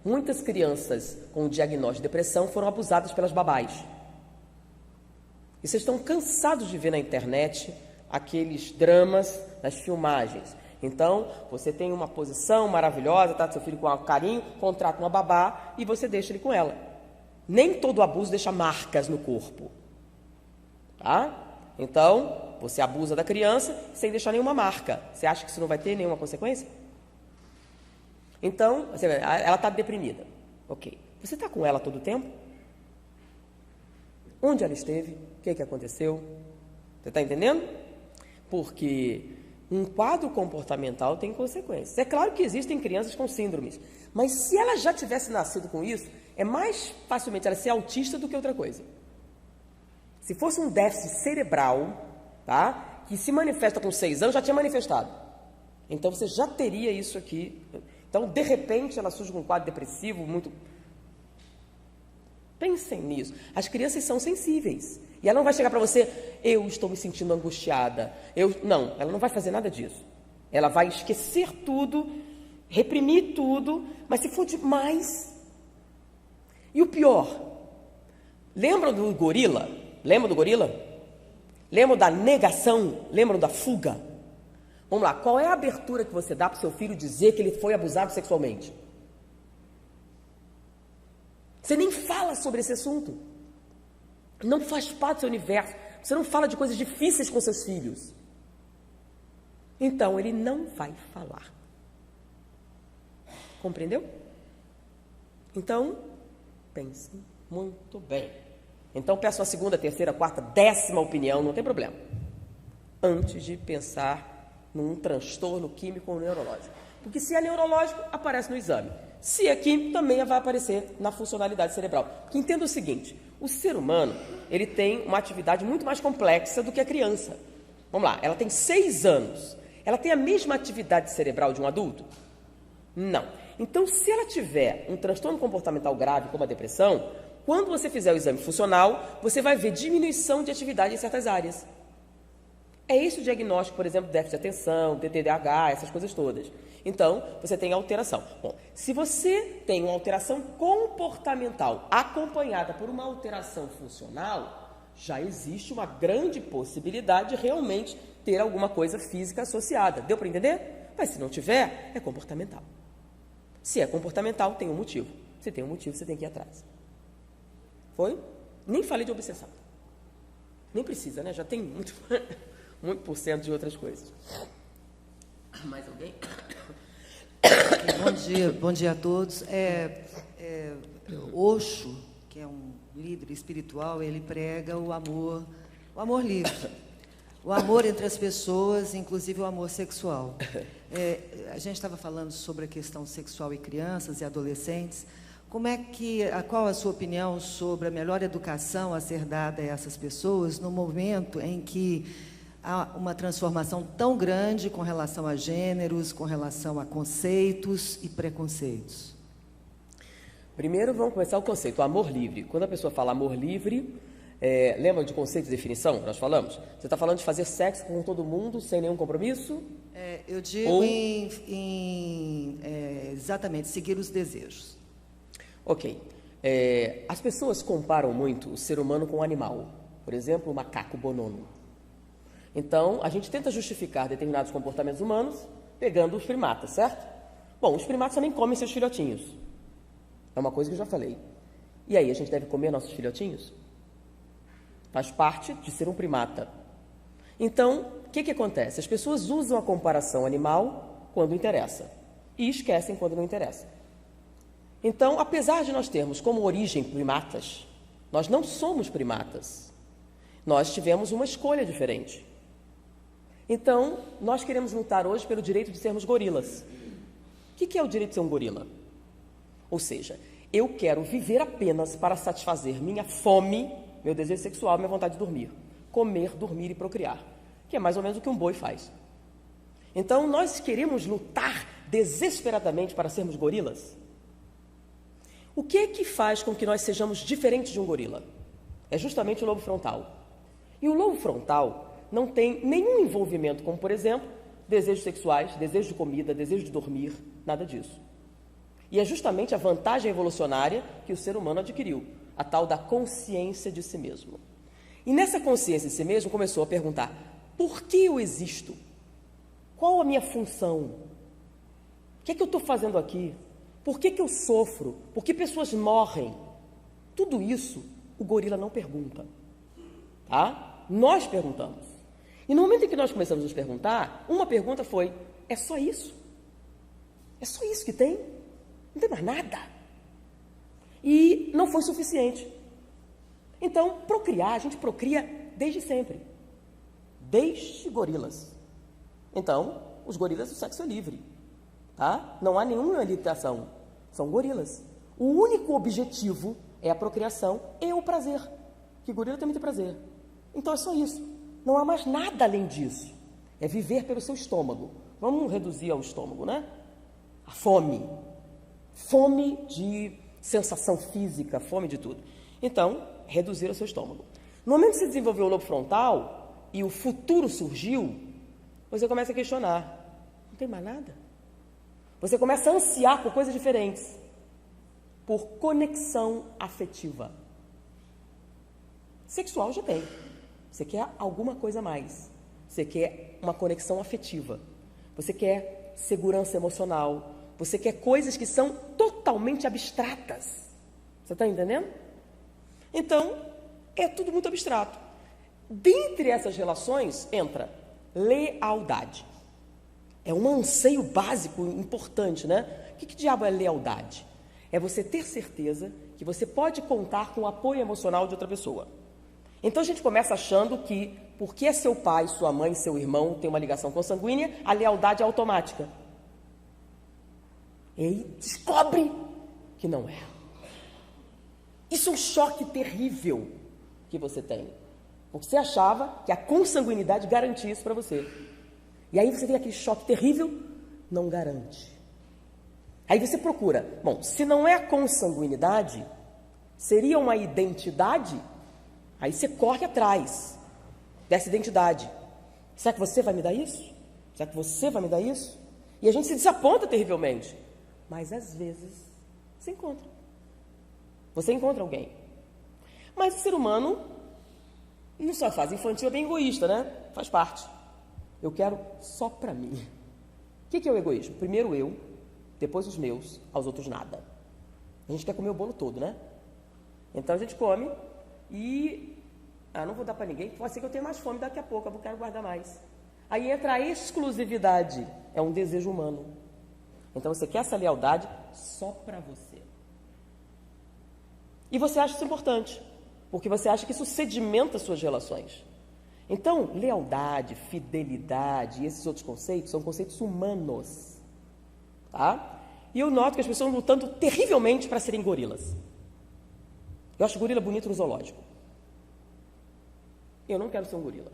Muitas crianças com diagnóstico de depressão foram abusadas pelas babás. E vocês estão cansados de ver na internet aqueles dramas das filmagens. Então, você tem uma posição maravilhosa, tá? Seu filho com carinho, contrata uma babá e você deixa ele com ela. Nem todo abuso deixa marcas no corpo. Tá? Então, você abusa da criança sem deixar nenhuma marca. Você acha que isso não vai ter nenhuma consequência? Então, ela está deprimida. Ok. Você está com ela todo o tempo? Onde ela esteve? O que aconteceu? Você está entendendo? Porque um quadro comportamental tem consequências. É claro que existem crianças com síndromes, mas se ela já tivesse nascido com isso, é mais facilmente ela ser autista do que outra coisa. Se fosse um déficit cerebral, tá, que se manifesta com 6 anos, já tinha manifestado. Então você já teria isso aqui. Então, de repente, ela surge com um quadro depressivo muito... Pensem nisso. As crianças são sensíveis. E ela não vai chegar para você, eu estou me sentindo angustiada. Não, ela não vai fazer nada disso. Ela vai esquecer tudo, reprimir tudo, mas se for demais... E o pior, lembram do gorila? Lembram do gorila? Lembram da negação? Lembram da fuga? Vamos lá, qual é a abertura que você dá para o seu filho dizer que ele foi abusado sexualmente? Você nem fala sobre esse assunto. Não faz parte do seu universo. Você não fala de coisas difíceis com seus filhos. Então, ele não vai falar. Compreendeu? Então, pense muito bem. Então, peço a segunda, terceira, quarta, 10ª opinião, não tem problema. Antes de pensar num transtorno químico ou neurológico. Porque se é neurológico, aparece no exame. Se é químico, também vai aparecer na funcionalidade cerebral. Porque entenda o seguinte, o ser humano, ele tem uma atividade muito mais complexa do que a criança. Vamos lá, ela tem 6 anos. Ela tem a mesma atividade cerebral de um adulto? Não. Então, se ela tiver um transtorno comportamental grave, como a depressão, quando você fizer o exame funcional, você vai ver diminuição de atividade em certas áreas. É esse o diagnóstico, por exemplo, déficit de atenção, TDAH, essas coisas todas. Então, você tem alteração. Bom, se você tem uma alteração comportamental acompanhada por uma alteração funcional, já existe uma grande possibilidade de realmente ter alguma coisa física associada. Deu para entender? Mas se não tiver, é comportamental. Se é comportamental, tem um motivo. Se tem um motivo, você tem que ir atrás. Foi? Nem falei de obsessão. Nem precisa, né? Já tem muito % de outras coisas. Mais alguém? Bom dia a todos. Osho, que é um líder espiritual, ele prega o amor livre. O amor entre as pessoas, inclusive o amor sexual. A gente estava falando sobre a questão sexual e crianças e adolescentes. Qual a sua opinião sobre a melhor educação a ser dada a essas pessoas no momento em que há uma transformação tão grande com relação a gêneros, com relação a conceitos e preconceitos? Primeiro, vamos começar o conceito, o amor livre. Quando a pessoa fala amor livre, lembra de conceito e definição? Nós falamos. Você está falando de fazer sexo com todo mundo, sem nenhum compromisso? Eu digo exatamente, seguir os desejos. Ok. As pessoas comparam muito o ser humano com o animal. Por exemplo, o macaco bonono. Então, a gente tenta justificar determinados comportamentos humanos pegando os primatas, certo? Bom, os primatas também comem seus filhotinhos. É uma coisa que eu já falei. E aí, a gente deve comer nossos filhotinhos? Faz parte de ser um primata. Então, o que acontece? As pessoas usam a comparação animal quando interessa e esquecem quando não interessa. Então, apesar de nós termos como origem primatas, nós não somos primatas. Nós tivemos uma escolha diferente. Então, nós queremos lutar hoje pelo direito de sermos gorilas. O que é o direito de ser um gorila? Ou seja, eu quero viver apenas para satisfazer minha fome, meu desejo sexual, minha vontade de dormir. Comer, dormir e procriar. Que é mais ou menos o que um boi faz. Então, nós queremos lutar desesperadamente para sermos gorilas? O que é que faz com que nós sejamos diferentes de um gorila? É justamente o lobo frontal. E o lobo frontal não tem nenhum envolvimento, como, por exemplo, desejos sexuais, desejo de comida, desejo de dormir, nada disso. E é justamente a vantagem evolucionária que o ser humano adquiriu, a tal da consciência de si mesmo. E nessa consciência de si mesmo começou a perguntar: por que eu existo? Qual a minha função? O que é que eu estou fazendo aqui? Por que eu sofro? Por que pessoas morrem? Tudo isso o gorila não pergunta. Tá? Nós perguntamos. E no momento em que nós começamos a nos perguntar, uma pergunta foi: é só isso? É só isso que tem? Não tem mais nada. E não foi suficiente. Então, procriar, a gente procria desde sempre. Desde gorilas. Então, os gorilas, o sexo é livre. Tá? Não há nenhuma limitação. São gorilas. O único objetivo é a procriação e o prazer. Que gorila também tem prazer. Então é só isso. Não há mais nada além disso. É viver pelo seu estômago. Vamos reduzir ao estômago, né? A fome. Fome de sensação física, fome de tudo. Então, reduzir o seu estômago. No momento que se desenvolveu o lobo frontal e o futuro surgiu, você começa a questionar. Não tem mais nada? Você começa a ansiar por coisas diferentes. Por conexão afetiva. Sexual já tem. Você quer alguma coisa a mais. Você quer uma conexão afetiva. Você quer segurança emocional. Você quer coisas que são totalmente abstratas. Você está entendendo? Então, é tudo muito abstrato. Dentre essas relações, entra lealdade. É um anseio básico, importante, né? O que diabo é lealdade? É você ter certeza que você pode contar com o apoio emocional de outra pessoa. Então a gente começa achando que, porque é seu pai, sua mãe, seu irmão tem uma ligação consanguínea, a lealdade é automática. E aí descobre que não é. Isso é um choque terrível que você tem. Porque você achava que a consanguinidade garantia isso para você. E aí você tem aquele choque terrível, não garante. Aí você procura, bom, se não é a consanguinidade, seria uma identidade? Aí você corre atrás dessa identidade. Será que você vai me dar isso? Será que você vai me dar isso? E a gente se desaponta terrivelmente. Mas às vezes se encontra. Você encontra alguém. Mas o ser humano, em sua fase infantil, é bem egoísta, né? Faz parte. Eu quero só para mim. O que é o egoísmo? Primeiro eu, depois os meus, aos outros nada. A gente quer comer o bolo todo, né? Então a gente come e... não vou dar para ninguém, pode ser que eu tenha mais fome daqui a pouco, eu quero guardar mais. Aí entra a exclusividade, é um desejo humano. Então você quer essa lealdade só para você. E você acha isso importante, porque você acha que isso sedimenta suas relações. Então, lealdade, fidelidade e esses outros conceitos são conceitos humanos. Tá? E eu noto que as pessoas estão lutando terrivelmente para serem gorilas. Eu acho gorila bonito no zoológico. Eu não quero ser um gorila.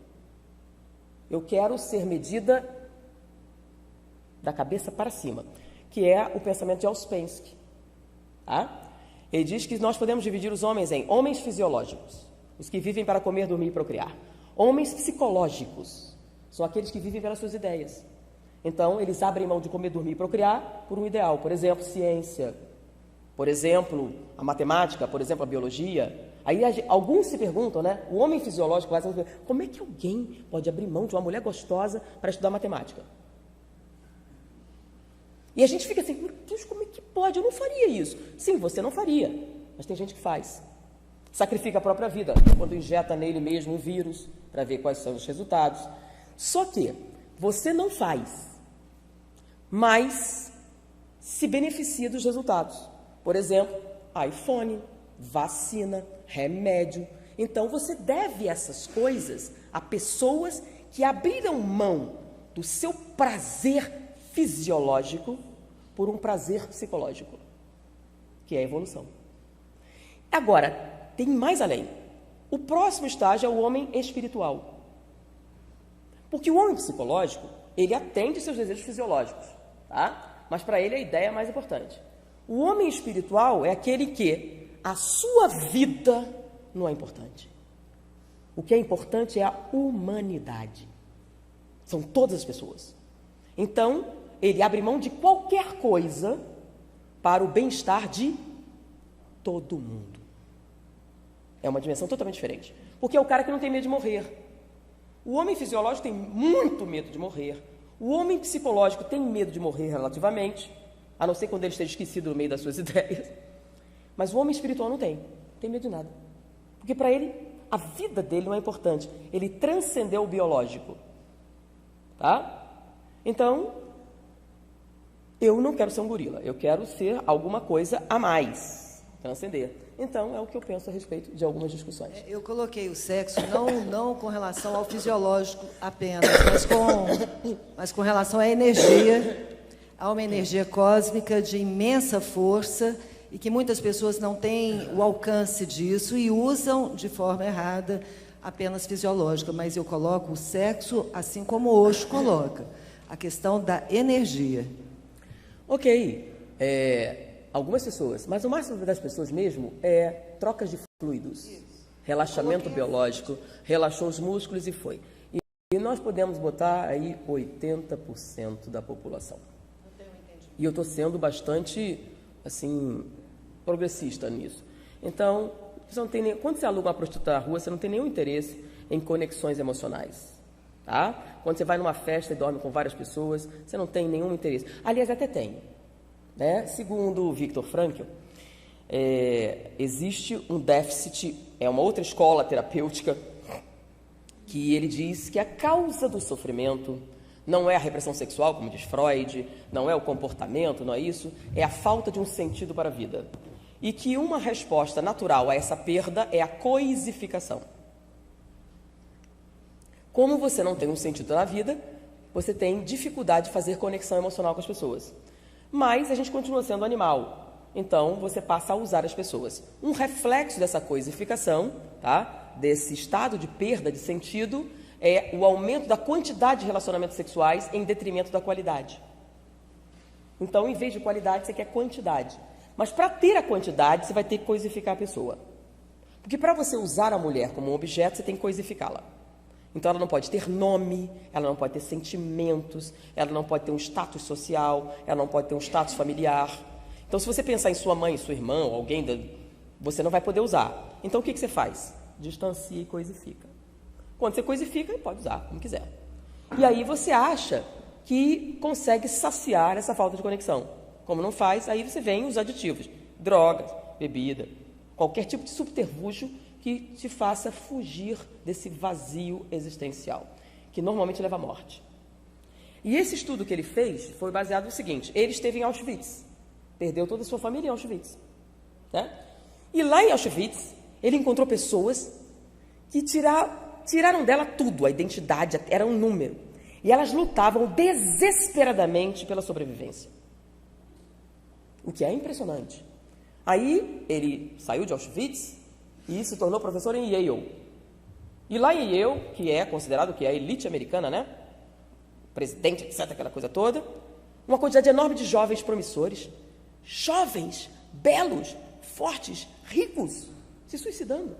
Eu quero ser medida da cabeça para cima, que é o pensamento de Ouspensky. Tá? Ele diz que nós podemos dividir os homens em homens fisiológicos, os que vivem para comer, dormir e procriar. Homens psicológicos, são aqueles que vivem pelas suas ideias. Então, eles abrem mão de comer, dormir e procriar por um ideal. Por exemplo, ciência. Por exemplo, a matemática. Por exemplo, a biologia. Aí alguns se perguntam, né? O homem fisiológico, como é que alguém pode abrir mão de uma mulher gostosa para estudar matemática? E a gente fica assim, meu Deus, como é que pode? Eu não faria isso. Sim, você não faria, mas tem gente que faz. Sacrifica a própria vida, quando injeta nele mesmo um vírus, para ver quais são os resultados. Só que você não faz, mas se beneficia dos resultados. Por exemplo, iPhone, vacina, remédio. Então, você deve essas coisas a pessoas que abriram mão do seu prazer fisiológico por um prazer psicológico, que é a evolução. Agora, tem mais além. O próximo estágio é o homem espiritual. Porque o homem psicológico, ele atende seus desejos fisiológicos, tá? Mas para ele a ideia é mais importante. O homem espiritual é aquele que a sua vida não é importante. O que é importante é a humanidade. São todas as pessoas. Então, ele abre mão de qualquer coisa para o bem-estar de todo mundo. É uma dimensão totalmente diferente. Porque é o cara que não tem medo de morrer. O homem fisiológico tem muito medo de morrer. O homem psicológico tem medo de morrer relativamente, a não ser quando ele esteja esquecido no meio das suas ideias. Mas o homem espiritual não tem medo de nada. Porque para ele, a vida dele não é importante. Ele transcendeu o biológico. Tá? Então, eu não quero ser um gorila. Eu quero ser alguma coisa a mais. Transcender. Então, é o que eu penso a respeito de algumas discussões. Eu coloquei o sexo não com relação ao fisiológico apenas, mas com relação à energia. Há uma energia cósmica de imensa força e que muitas pessoas não têm o alcance disso e usam de forma errada, apenas fisiológica. Mas eu coloco o sexo assim como o Osho coloca, a questão da energia. Ok. Algumas pessoas, mas o máximo das pessoas mesmo é trocas de fluidos, relaxamento biológico, relaxou os músculos e foi. E nós podemos botar aí 80% da população. E eu estou sendo bastante, assim, progressista nisso. Então, você não tem quando você aluga uma prostituta na rua, você não tem nenhum interesse em conexões emocionais. Tá? Quando você vai numa festa e dorme com várias pessoas, você não tem nenhum interesse. Aliás, até tem. Né? Segundo o Viktor Frankl, existe um déficit, é uma outra escola terapêutica, que ele diz que a causa do sofrimento não é a repressão sexual, como diz Freud, não é o comportamento, não é isso, é a falta de um sentido para a vida. E que uma resposta natural a essa perda é a coisificação. Como você não tem um sentido na vida, você tem dificuldade de fazer conexão emocional com as pessoas. Mas a gente continua sendo animal, então você passa a usar as pessoas. Um reflexo dessa coisificação, tá? Desse estado de perda de sentido, é o aumento da quantidade de relacionamentos sexuais em detrimento da qualidade. Então, em vez de qualidade, você quer quantidade. Mas para ter a quantidade, você vai ter que coisificar a pessoa. Porque para você usar a mulher como um objeto, você tem que coisificá-la. Então, ela não pode ter nome, ela não pode ter sentimentos, ela não pode ter um status social, ela não pode ter um status familiar. Então, se você pensar em sua mãe, sua irmã, ou alguém, você não vai poder usar. Então, o que você faz? Distancia e coisifica. Quando você coisifica, pode usar, como quiser. E aí você acha que consegue saciar essa falta de conexão. Como não faz, aí você vem os aditivos. Drogas, bebida, qualquer tipo de subterfúgio que te faça fugir desse vazio existencial, que normalmente leva à morte. E esse estudo que ele fez foi baseado no seguinte: ele esteve em Auschwitz, perdeu toda a sua família em Auschwitz, né? E lá em Auschwitz, ele encontrou pessoas que tiraram dela tudo, a identidade, era um número, e elas lutavam desesperadamente pela sobrevivência, o que é impressionante. Aí ele saiu de Auschwitz e se tornou professor em Yale. E lá em Yale, que é considerado que é a elite americana, né? Presidente, etc., aquela coisa toda, uma quantidade enorme de jovens promissores, jovens, belos, fortes, ricos, se suicidando.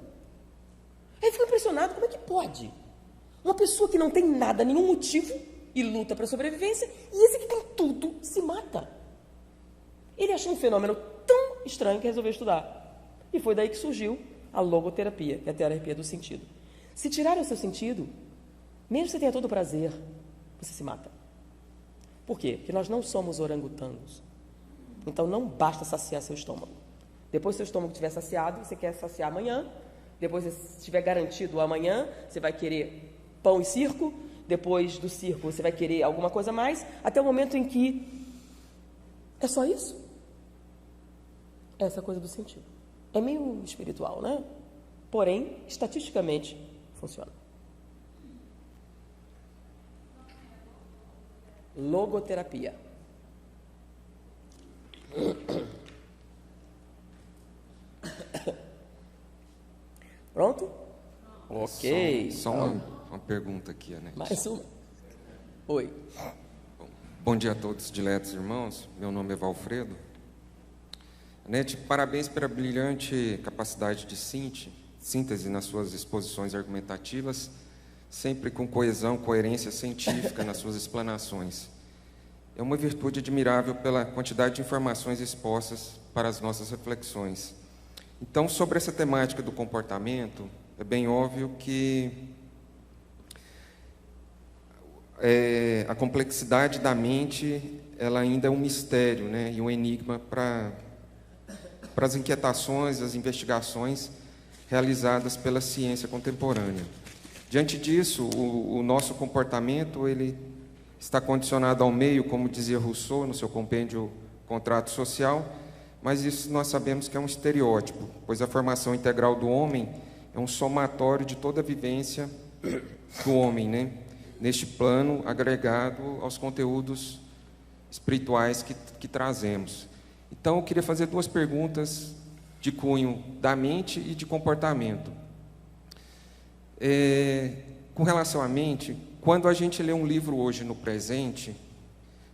Aí ficou impressionado, como é que pode? Uma pessoa que não tem nada, nenhum motivo, e luta para a sobrevivência, e esse que tem tudo se mata. Ele achou um fenômeno tão estranho que resolveu estudar. E foi daí que surgiu a logoterapia, que é a terapia do sentido. Se tirar o seu sentido, mesmo que você tenha todo o prazer, você se mata. Por quê? Porque nós não somos orangotangos. Então não basta saciar seu estômago. Depois, se seu estômago estiver saciado, você quer saciar amanhã. Depois, se estiver garantido amanhã, você vai querer pão e circo. Depois do circo, você vai querer alguma coisa a mais, até o momento em que é só isso. Essa coisa do sentido. É meio espiritual, né? Porém, estatisticamente, funciona. Logoterapia. Pronto? Ok. Só uma pergunta aqui, Anete. Mais uma. Oi. Bom dia a todos, diletos irmãos. Meu nome é Valfredo. Anete, parabéns pela brilhante capacidade de síntese nas suas exposições argumentativas, sempre com coesão, coerência científica nas suas explanações. É uma virtude admirável pela quantidade de informações expostas para as nossas reflexões. Então, sobre essa temática do comportamento, é bem óbvio que a complexidade da mente, ela ainda é um mistério, né, e um enigma para as inquietações, as investigações realizadas pela ciência contemporânea. Diante disso, o nosso comportamento ele está condicionado ao meio, como dizia Rousseau no seu compêndio Contrato Social, mas isso nós sabemos que é um estereótipo, pois a formação integral do homem é um somatório de toda a vivência do homem, né? Neste plano agregado aos conteúdos espirituais que trazemos. Então, eu queria fazer duas perguntas de cunho da mente e de comportamento. Com relação à mente, quando a gente lê um livro hoje no presente,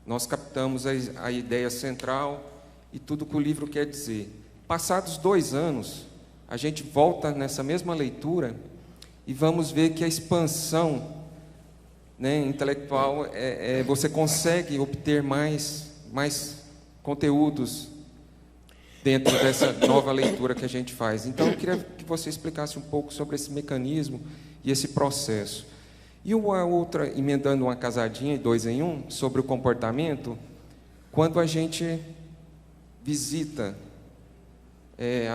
nós captamos a ideia central e tudo que o livro quer dizer. Passados 2 anos, a gente volta nessa mesma leitura e vamos ver que a expansão, né, intelectual, você consegue obter mais conteúdos dentro dessa nova leitura que a gente faz. Então, eu queria que você explicasse um pouco sobre esse mecanismo e esse processo. E uma outra, emendando uma casadinha, 2 em 1, sobre o comportamento, quando a gente visita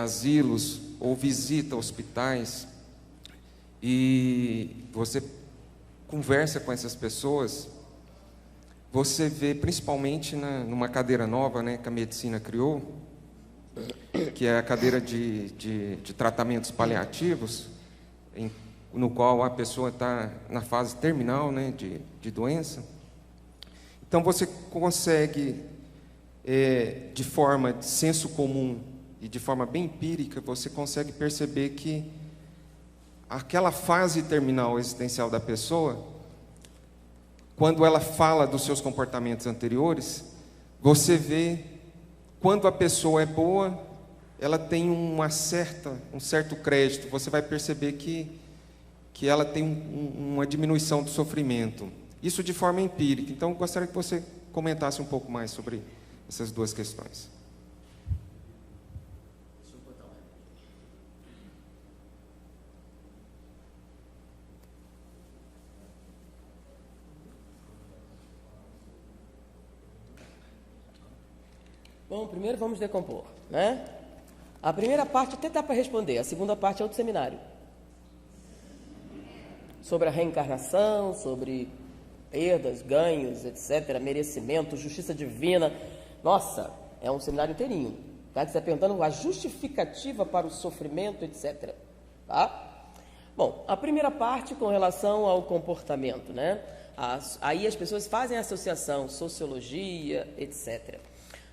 asilos ou visita hospitais e você conversa com essas pessoas, você vê principalmente numa cadeira nova, né, que a medicina criou, que é a cadeira de tratamentos paliativos, no qual a pessoa está na fase terminal, né, de doença. Então você consegue, de forma de senso comum e de forma bem empírica, você consegue perceber que aquela fase terminal existencial da pessoa, quando ela fala dos seus comportamentos anteriores, você vê quando a pessoa é boa, ela tem um certo crédito, você vai perceber que ela tem uma diminuição do sofrimento. Isso de forma empírica. Então, eu gostaria que você comentasse um pouco mais sobre essas duas questões. Bom, primeiro vamos decompor, né? A primeira parte até dá para responder, a segunda parte é outro seminário. Sobre a reencarnação, sobre perdas, ganhos, etc., merecimento, justiça divina. Nossa, é um seminário inteirinho. Tá? Você está perguntando a justificativa para o sofrimento, etc. Tá? Bom, a primeira parte com relação ao comportamento, né? Aí as pessoas fazem associação, sociologia, etc.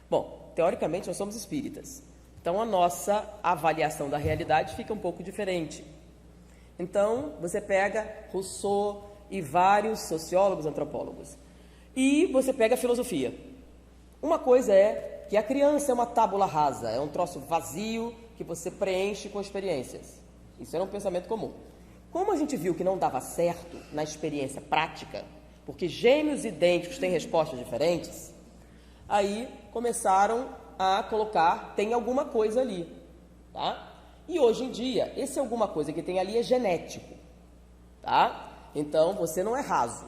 Bom, teoricamente nós somos espíritas. Então a nossa avaliação da realidade fica um pouco diferente. Então, você pega Rousseau e vários sociólogos, antropólogos, e você pega a filosofia. Uma coisa é que a criança é uma tábula rasa, é um troço vazio que você preenche com experiências. Isso era um pensamento comum. Como a gente viu que não dava certo na experiência prática, porque gêmeos idênticos têm respostas diferentes, aí começaram a colocar, tem alguma coisa ali, tá? E hoje em dia, esse alguma coisa que tem ali é genético, tá? Então, você não é raso.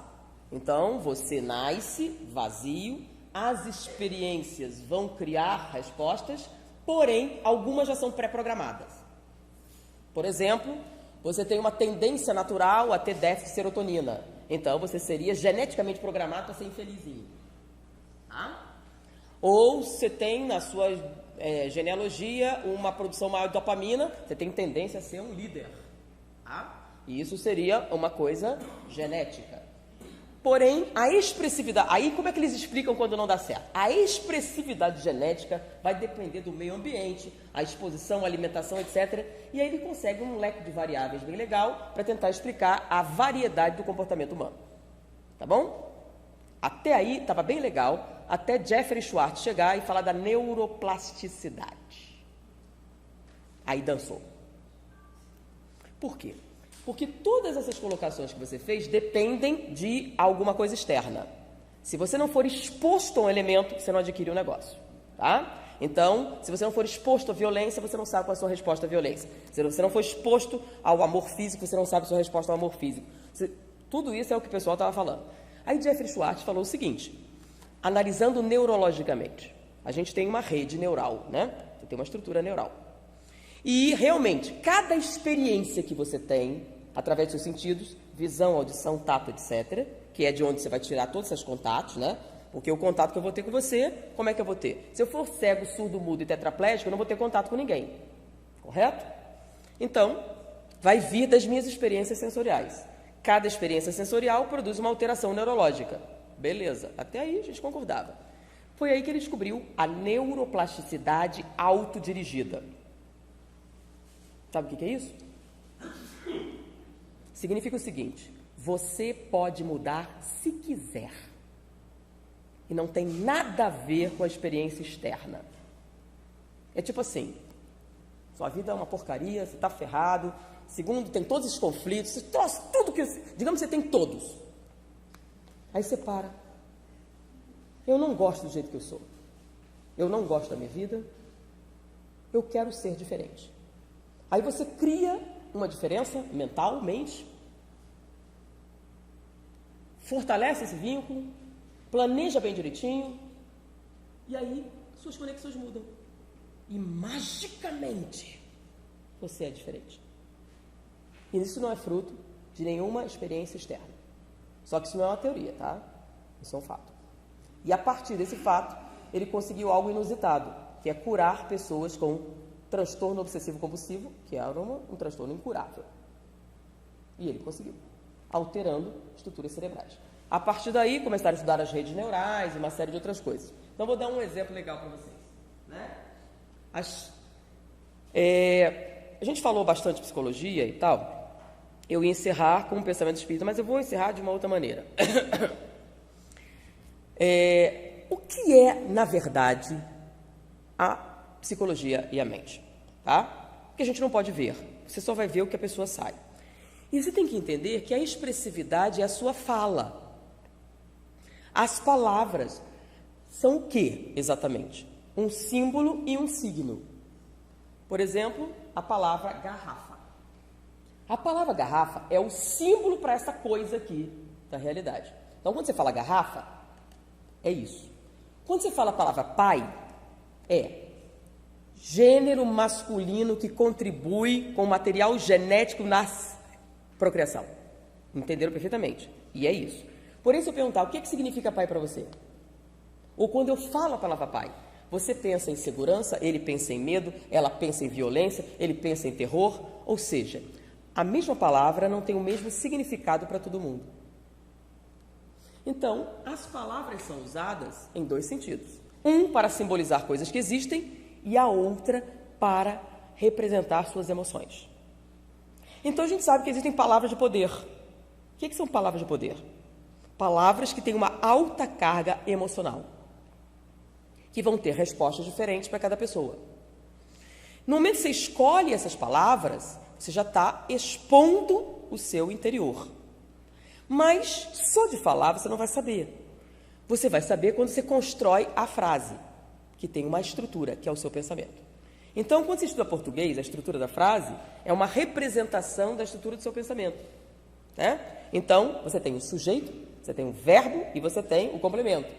Então, você nasce vazio, as experiências vão criar respostas, Porém, algumas já são pré-programadas. Por exemplo, você tem uma tendência natural a ter déficit de serotonina. Então, você seria geneticamente programado para ser infelizinho. Tá? Ou você tem na sua genealogia uma produção maior de dopamina, você tem tendência a ser um líder. Tá? E isso seria uma coisa genética. Porém, a expressividade... Aí, como é que eles explicam quando não dá certo? A expressividade genética vai depender do meio ambiente, a exposição, a alimentação, etc. E aí ele consegue um leque de variáveis bem legal para tentar explicar a variedade do comportamento humano. Tá bom? Até aí estava bem legal, até Jeffrey Schwartz chegar e falar da neuroplasticidade. Aí dançou. Por quê? Porque todas essas colocações que você fez dependem de alguma coisa externa. Se você não for exposto a um elemento, você não adquire um negócio. Tá? Então, se você não for exposto à violência, você não sabe qual é a sua resposta à violência. Se você não for exposto ao amor físico, você não sabe a sua resposta ao amor físico. Tudo isso é o que o pessoal estava falando. Aí Jeffrey Schwartz falou o seguinte, analisando neurologicamente. A gente tem uma rede neural, né? Você tem uma estrutura neural. E, realmente, cada experiência que você tem, através dos seus sentidos, visão, audição, tato, etc., que é de onde você vai tirar todos esses contatos, né? Porque o contato que eu vou ter com você, como é que eu vou ter? Se eu for cego, surdo, mudo e tetraplégico, eu não vou ter contato com ninguém. Correto? Então, vai vir das minhas experiências sensoriais. Cada experiência sensorial produz uma alteração neurológica. Beleza, até aí a gente concordava. Foi aí que ele descobriu a neuroplasticidade autodirigida. Sabe o que é isso? Significa o seguinte, você pode mudar se quiser. E não tem nada a ver com a experiência externa. É tipo assim, sua vida é uma porcaria, você está ferrado, segundo, tem todos esses conflitos, você trouxe tudo que... Digamos que você tem todos. Aí você para. Eu não gosto do jeito que eu sou. Eu não gosto da minha vida. Eu quero ser diferente. Aí você cria uma diferença mentalmente, fortalece esse vínculo, planeja bem direitinho, e aí suas conexões mudam. E magicamente você é diferente. E isso não é fruto de nenhuma experiência externa. Só que isso não é uma teoria, tá? Isso é um fato. E a partir desse fato, ele conseguiu algo inusitado, que é curar pessoas com transtorno obsessivo-compulsivo, que era um transtorno incurável. E ele conseguiu, alterando estruturas cerebrais. A partir daí, começaram a estudar as redes neurais e uma série de outras coisas. Então, vou dar um exemplo legal para vocês. Né? A gente falou bastante de psicologia e tal. Eu ia encerrar com um pensamento espírita, mas eu vou encerrar de uma outra maneira. O que é, na verdade, a psicologia e a mente? Tá? Porque a gente não pode ver. Você só vai ver o que a pessoa sai. E você tem que entender que a expressividade é a sua fala. As palavras são o que, exatamente? Um símbolo e um signo. Por exemplo, a palavra garrafa. A palavra garrafa é o símbolo para essa coisa aqui da realidade. Então, quando você fala garrafa, é isso. Quando você fala a palavra pai, é gênero masculino que contribui com o material genético na procriação. Entenderam perfeitamente? E é isso. Porém, se eu perguntar o que significa pai para você? Ou quando eu falo a palavra pai, você pensa em segurança, ele pensa em medo, ela pensa em violência, ele pensa em terror? Ou seja, a mesma palavra não tem o mesmo significado para todo mundo. Então, as palavras são usadas em dois sentidos. Um para simbolizar coisas que existem e a outra para representar suas emoções. Então, a gente sabe que existem palavras de poder. O que são palavras de poder? Palavras que têm uma alta carga emocional, que vão ter respostas diferentes para cada pessoa. No momento que você escolhe essas palavras, você já está expondo o seu interior. Mas só de falar você não vai saber. Você vai saber quando você constrói a frase, que tem uma estrutura, que é o seu pensamento. Então, quando você estuda português, a estrutura da frase é uma representação da estrutura do seu pensamento. Né? Então, você tem o sujeito, você tem o verbo e você tem o complemento.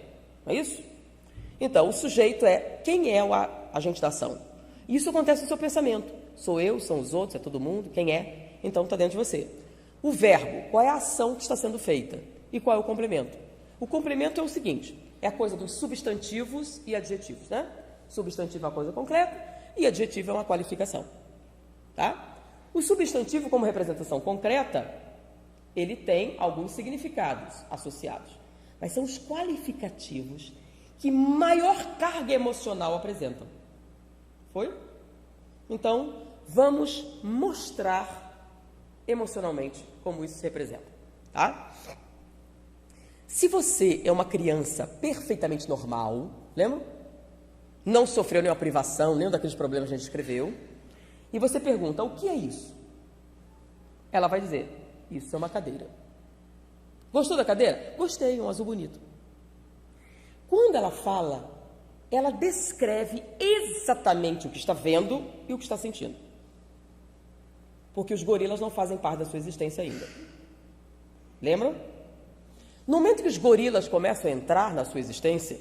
Não é isso? Então, o sujeito é quem é o agente da ação. Isso acontece no seu pensamento. Sou eu, são os outros, é todo mundo, quem é? Então está dentro de você. O verbo, qual é a ação que está sendo feita? E qual é o complemento? O complemento é o seguinte, é a coisa dos substantivos e adjetivos, né? Substantivo é uma coisa concreta e adjetivo é uma qualificação, tá? O substantivo, como representação concreta, ele tem alguns significados associados, mas são os qualificativos que maior carga emocional apresentam. Foi? Então, vamos mostrar emocionalmente como isso se representa, tá? Se você é uma criança perfeitamente normal, lembra? Não sofreu nenhuma privação, nenhum daqueles problemas que a gente escreveu, e você pergunta, o que é isso? Ela vai dizer, isso é uma cadeira. Gostou da cadeira? Gostei, um azul bonito. Quando ela fala, ela descreve exatamente o que está vendo e o que está sentindo. Porque os gorilas não fazem parte da sua existência ainda. Lembram? No momento que os gorilas começam a entrar na sua existência,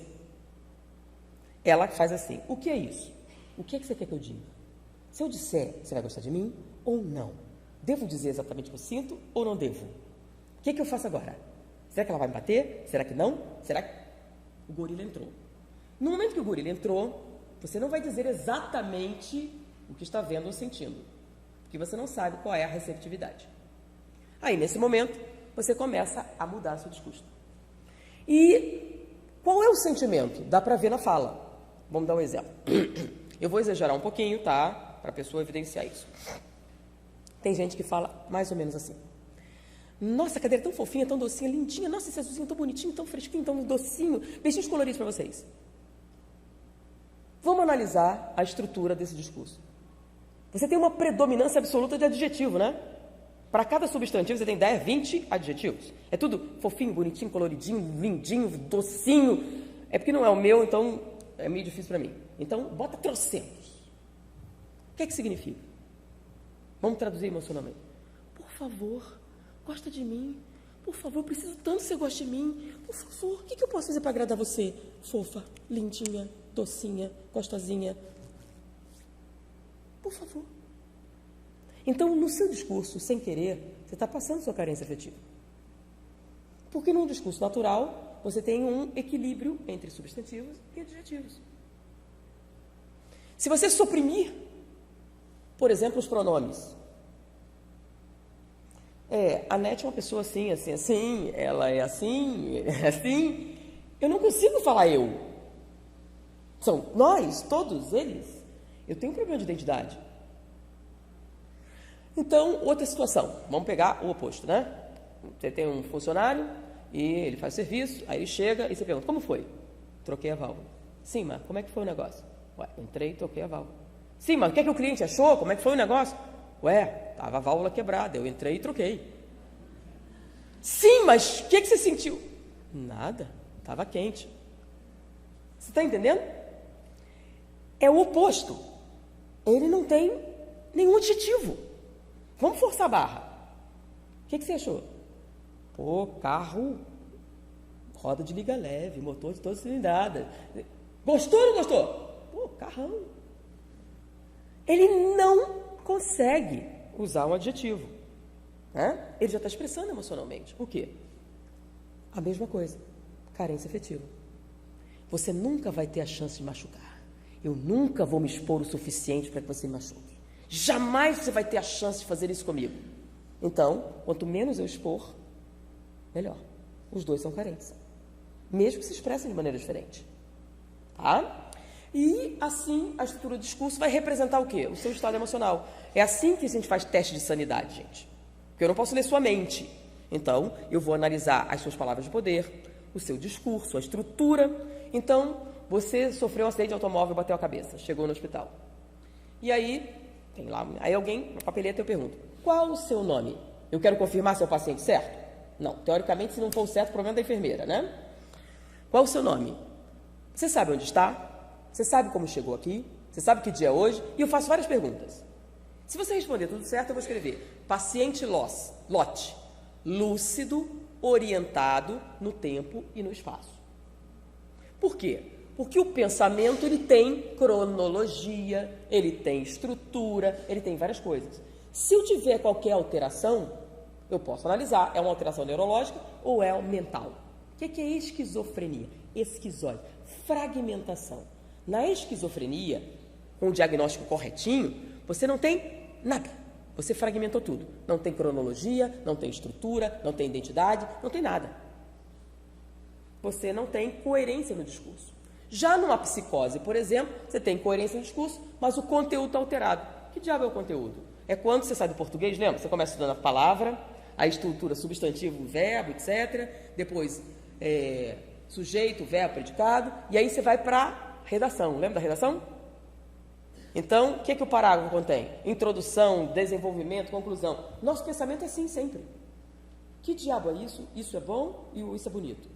ela faz assim, o que é isso? O que é que você quer que eu diga? Se eu disser, você vai gostar de mim ou não? Devo dizer exatamente o que eu sinto ou não devo? O que é que eu faço agora? Será que ela vai me bater? Será que não? Será que... O gorila entrou. No momento que o gorila entrou, você não vai dizer exatamente o que está vendo ou sentindo, porque você não sabe qual é a receptividade. Aí, nesse momento, você começa a mudar seu discurso. E qual é o sentimento? Dá para ver na fala. Vamos dar um exemplo. Eu vou exagerar um pouquinho, tá? Para a pessoa evidenciar isso. Tem gente que fala mais ou menos assim. Nossa, a cadeira é tão fofinha, tão docinha, lindinha. Nossa, esse azulzinho tão bonitinho, tão fresquinho, tão docinho. Beijinhos coloridos para vocês. Vamos analisar a estrutura desse discurso. Você tem uma predominância absoluta de adjetivo, né? Para cada substantivo você tem 10, 20 adjetivos. É tudo fofinho, bonitinho, coloridinho, lindinho, docinho. É porque não é o meu, então é meio difícil para mim. Então, bota trocentos. O que é que significa? Vamos traduzir emocionalmente. Por favor, gosta de mim. Por favor, eu preciso tanto que você goste de mim. Por favor, o que eu posso fazer para agradar você? Fofa, lindinha, docinha, gostosinha. Por favor. Então, no seu discurso, sem querer, você está passando sua carência afetiva. Porque num discurso natural, você tem um equilíbrio entre substantivos e adjetivos. Se você suprimir, por exemplo, os pronomes. A Nete é uma pessoa assim, assim, assim, ela é assim, é assim. Eu não consigo falar eu. São nós, todos eles. Eu tenho um problema de identidade. Então, outra situação. Vamos pegar o oposto, né? Você tem um funcionário e ele faz serviço, aí ele chega e você pergunta, como foi? Troquei a válvula. Sim, mas como é que foi o negócio? Ué, entrei e troquei a válvula. Sim, mas o que é que o cliente achou? Como é que foi o negócio? Ué, estava a válvula quebrada, eu entrei e troquei. Sim, mas o que é que você sentiu? Nada, estava quente. Você está entendendo? É o oposto. Ele não tem nenhum adjetivo. Vamos forçar a barra. O que você achou? Pô, carro, roda de liga leve, motor de toda cilindrada. Gostou ou não gostou? Pô, carrão. Ele não consegue usar um adjetivo. Né? Ele já está expressando emocionalmente. O quê? A mesma coisa. Carência afetiva. Você nunca vai ter a chance de machucar. Eu nunca vou me expor o suficiente para que você me machuque. Jamais você vai ter a chance de fazer isso comigo. Então, quanto menos eu expor, melhor. Os dois são carentes. Mesmo que se expressem de maneira diferente. Tá? E assim a estrutura do discurso vai representar o quê? O seu estado emocional. É assim que a gente faz teste de sanidade, gente. Porque eu não posso ler sua mente. Então, eu vou analisar as suas palavras de poder, o seu discurso, a estrutura. Então, você sofreu um acidente de automóvel e bateu a cabeça, chegou no hospital. E aí, tem lá, aí alguém, uma papeleta, eu pergunto, qual o seu nome? Eu quero confirmar se é o paciente certo? Não, teoricamente, se não for o certo, o problema é da enfermeira, né? Qual o seu nome? Você sabe onde está? Você sabe como chegou aqui? Você sabe que dia é hoje? E eu faço várias perguntas. Se você responder tudo certo, eu vou escrever paciente lote, lúcido, orientado no tempo e no espaço. Por quê? Porque o pensamento, ele tem cronologia, ele tem estrutura, ele tem várias coisas. Se eu tiver qualquer alteração, eu posso analisar, é uma alteração neurológica ou é mental. O que é esquizofrenia? Esquizóide, fragmentação. Na esquizofrenia, com o diagnóstico corretinho, você não tem nada. Você fragmentou tudo. Não tem cronologia, não tem estrutura, não tem identidade, não tem nada. Você não tem coerência no discurso. Já numa psicose, por exemplo, você tem coerência no discurso, mas o conteúdo está alterado. Que diabo é o conteúdo? É quando você sai do português, lembra? Você começa estudando a palavra, a estrutura substantivo, verbo, etc. Depois, sujeito, verbo, predicado. E aí você vai para a redação. Lembra da redação? Então, o que o parágrafo contém? Introdução, desenvolvimento, conclusão. Nosso pensamento é assim sempre. Que diabo é isso? Isso é bom e isso é bonito.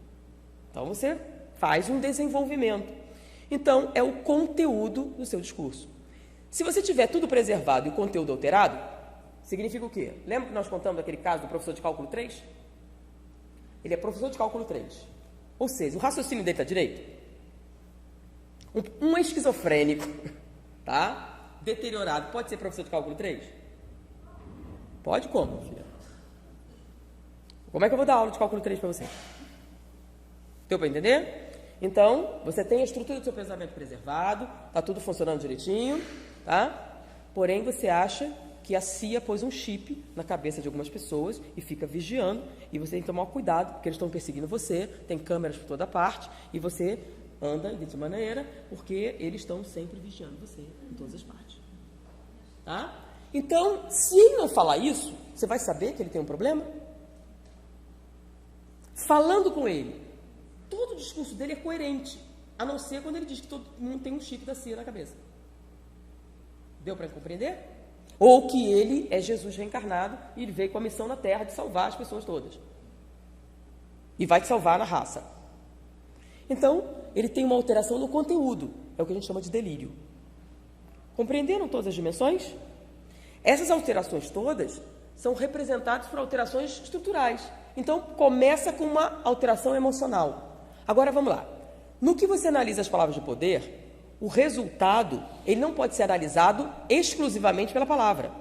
Então, você faz um desenvolvimento. Então, é o conteúdo do seu discurso. Se você tiver tudo preservado e o conteúdo alterado, significa o quê? Lembra que nós contamos aquele caso do professor de cálculo 3? Ele é professor de cálculo 3. Ou seja, o raciocínio dele está direito? Um esquizofrênico, tá? Deteriorado, pode ser professor de cálculo 3? Pode como, filha? Como é que eu vou dar aula de cálculo 3 para você? Deu para entender? Então, você tem a estrutura do seu pensamento preservado, está tudo funcionando direitinho, tá? Porém, você acha que a CIA pôs um chip na cabeça de algumas pessoas e fica vigiando, e você tem que tomar cuidado, porque eles estão perseguindo você, tem câmeras por toda parte, e você anda de maneira, porque eles estão sempre vigiando você em todas as partes. Tá? Então, se ele não falar isso, você vai saber que ele tem um problema? Falando com ele, todo o discurso dele é coerente, a não ser quando ele diz que todo mundo tem um chip da CIA na cabeça. Deu para compreender? Ou que ele é Jesus reencarnado e ele veio com a missão na Terra de salvar as pessoas todas. E vai te salvar na raça. Então, ele tem uma alteração no conteúdo, é o que a gente chama de delírio. Compreenderam todas as dimensões? Essas alterações todas são representadas por alterações estruturais. Então, começa com uma alteração emocional. Agora, vamos lá. No que você analisa as palavras de poder, o resultado, ele não pode ser analisado exclusivamente pela palavra.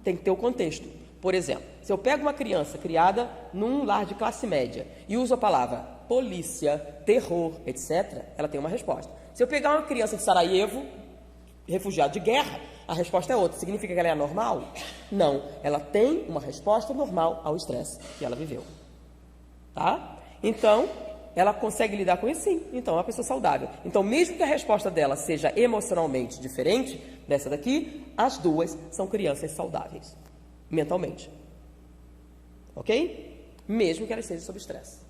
Tem que ter o contexto. Por exemplo, se eu pego uma criança criada num lar de classe média e uso a palavra polícia, terror, etc., ela tem uma resposta. Se eu pegar uma criança de Sarajevo, refugiado de guerra, a resposta é outra. Significa que ela é anormal? Não. Ela tem uma resposta normal ao estresse que ela viveu. Tá? Então, ela consegue lidar com isso? Sim. Então, é uma pessoa saudável. Então, mesmo que a resposta dela seja emocionalmente diferente dessa daqui, as duas são crianças saudáveis, mentalmente. Ok? Mesmo que elas sejam sob estresse.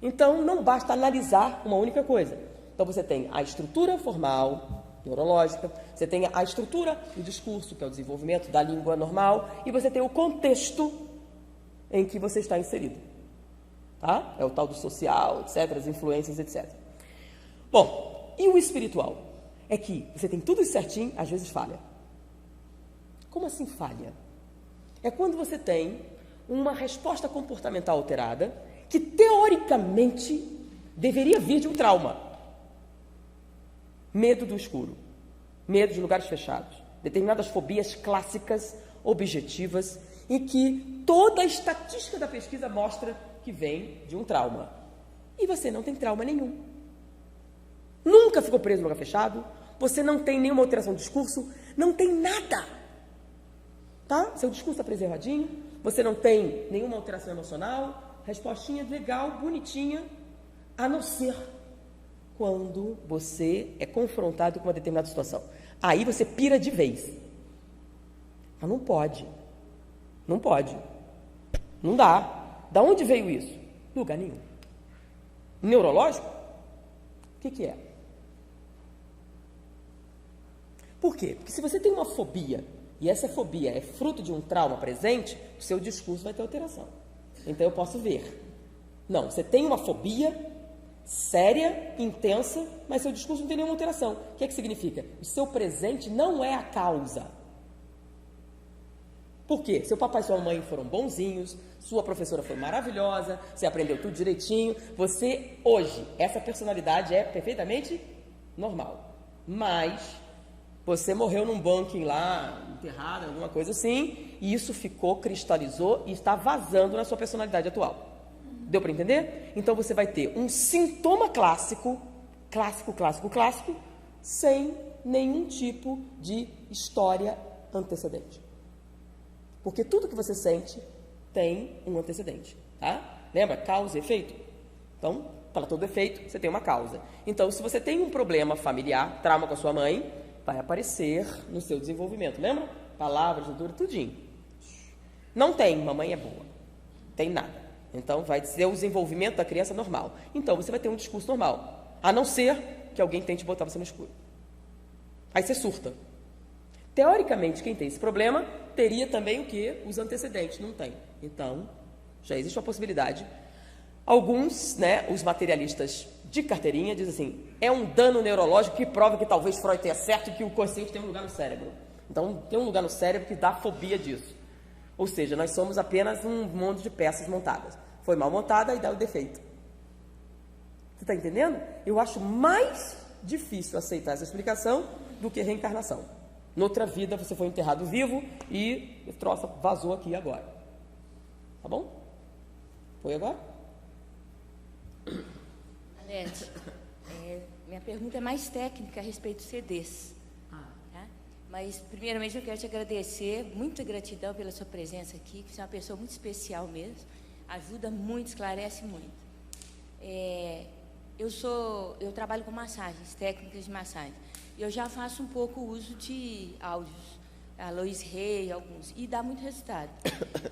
Então, não basta analisar uma única coisa. Então, você tem a estrutura formal, neurológica, você tem a estrutura do discurso, que é o desenvolvimento da língua normal, e você tem o contexto em que você está inserido. Tá? É o tal do social, etc., as influências, etc. Bom, e o espiritual? É que você tem tudo certinho, às vezes falha. Como assim falha? É quando você tem uma resposta comportamental alterada que, teoricamente, deveria vir de um trauma. Medo do escuro, medo de lugares fechados, determinadas fobias clássicas, objetivas, e que toda a estatística da pesquisa mostra que vem de um trauma. E você não tem trauma nenhum. Nunca ficou preso no lugar fechado, você não tem nenhuma alteração de discurso, não tem nada. Tá? Seu discurso está preservadinho, você não tem nenhuma alteração emocional, respostinha legal, bonitinha, a não ser quando você é confrontado com uma determinada situação. Aí você pira de vez. Mas não pode. Não pode. Não dá. Da onde veio isso? Lugar nenhum. Neurológico? O que é? Por quê? Porque se você tem uma fobia, e essa fobia é fruto de um trauma presente, o seu discurso vai ter alteração. Então eu posso ver. Não, você tem uma fobia séria, intensa, mas seu discurso não tem nenhuma alteração. O que significa? O seu presente não é a causa. Por quê? Seu papai e sua mãe foram bonzinhos, sua professora foi maravilhosa, você aprendeu tudo direitinho, você, hoje, essa personalidade é perfeitamente normal. Mas você morreu num bunking lá, enterrado, alguma coisa assim, e isso ficou, cristalizou e está vazando na sua personalidade atual. Deu para entender? Então você vai ter um sintoma clássico, sem nenhum tipo de história antecedente. Porque tudo que você sente tem um antecedente, tá? Lembra? Causa e efeito? Então, para todo efeito, você tem uma causa. Então, se você tem um problema familiar, trauma com a sua mãe, vai aparecer no seu desenvolvimento. Lembra? Palavras, dura, tudinho. Não tem, mamãe é boa. Tem nada. Então, vai ser o desenvolvimento da criança normal. Então, você vai ter um discurso normal. A não ser que alguém tente botar você no escuro. Aí você surta. Teoricamente, quem tem esse problema teria também o quê? Os antecedentes. Não tem. Então, já existe uma possibilidade. Alguns, né, os materialistas de carteirinha, dizem assim, é um dano neurológico que prova que talvez Freud tenha certo e que o consciente tem um lugar no cérebro. Então, tem um lugar no cérebro que dá fobia disso. Ou seja, nós somos apenas um monte de peças montadas. Foi mal montada e dá o defeito. Você está entendendo? Eu acho mais difícil aceitar essa explicação do que reencarnação. Noutra vida, você foi enterrado vivo e esse troço vazou aqui agora. Tá bom? Foi agora? Anete, minha pergunta é mais técnica a respeito dos CDs. Tá? Mas, primeiramente, eu quero te agradecer, muita gratidão pela sua presença aqui, que você é uma pessoa muito especial mesmo, ajuda muito, esclarece muito. Eu trabalho com massagens, técnicas de massagem, e eu já faço um pouco uso de áudios, a Lois Rey, alguns, e dá muito resultado.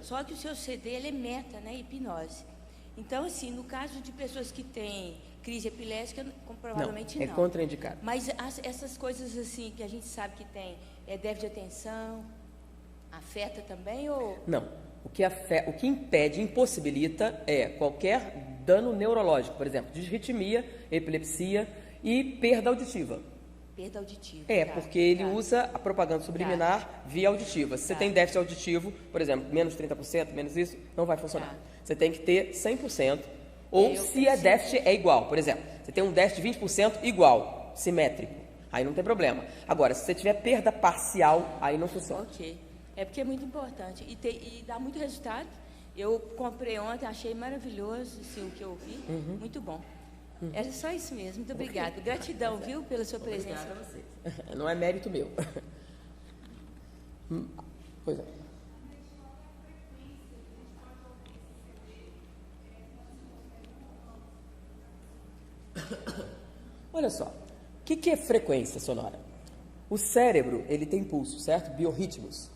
Só que o seu CD, ele é meta, né, hipnose. Então, assim, no caso de pessoas que têm crise epilética, provavelmente não. É contraindicado. Mas essas coisas, assim, que a gente sabe que tem, déficit de atenção, afeta também ou... Não. O que impede, impossibilita é qualquer dano neurológico, por exemplo, disritmia, epilepsia e perda auditiva. Perda auditiva. Porque ele usa a propaganda subliminar via auditiva. Se você tem déficit auditivo, por exemplo, menos 30%, menos isso, não vai funcionar. Você tem que ter 100%, ou se é déficit, é igual. Por exemplo, você tem um déficit de 20% igual, simétrico. Aí não tem problema. Agora, se você tiver perda parcial, aí não funciona. Ok. É porque é muito importante. E dá muito resultado. Eu comprei ontem, achei maravilhoso assim, o que eu vi. Muito bom. Era só isso mesmo. Muito obrigada. Gratidão, viu, pela sua presença. Obrigada a vocês. Não é mérito meu. Pois é. Olha só, o que é frequência sonora? O cérebro, ele tem pulso, certo? Biorritmos.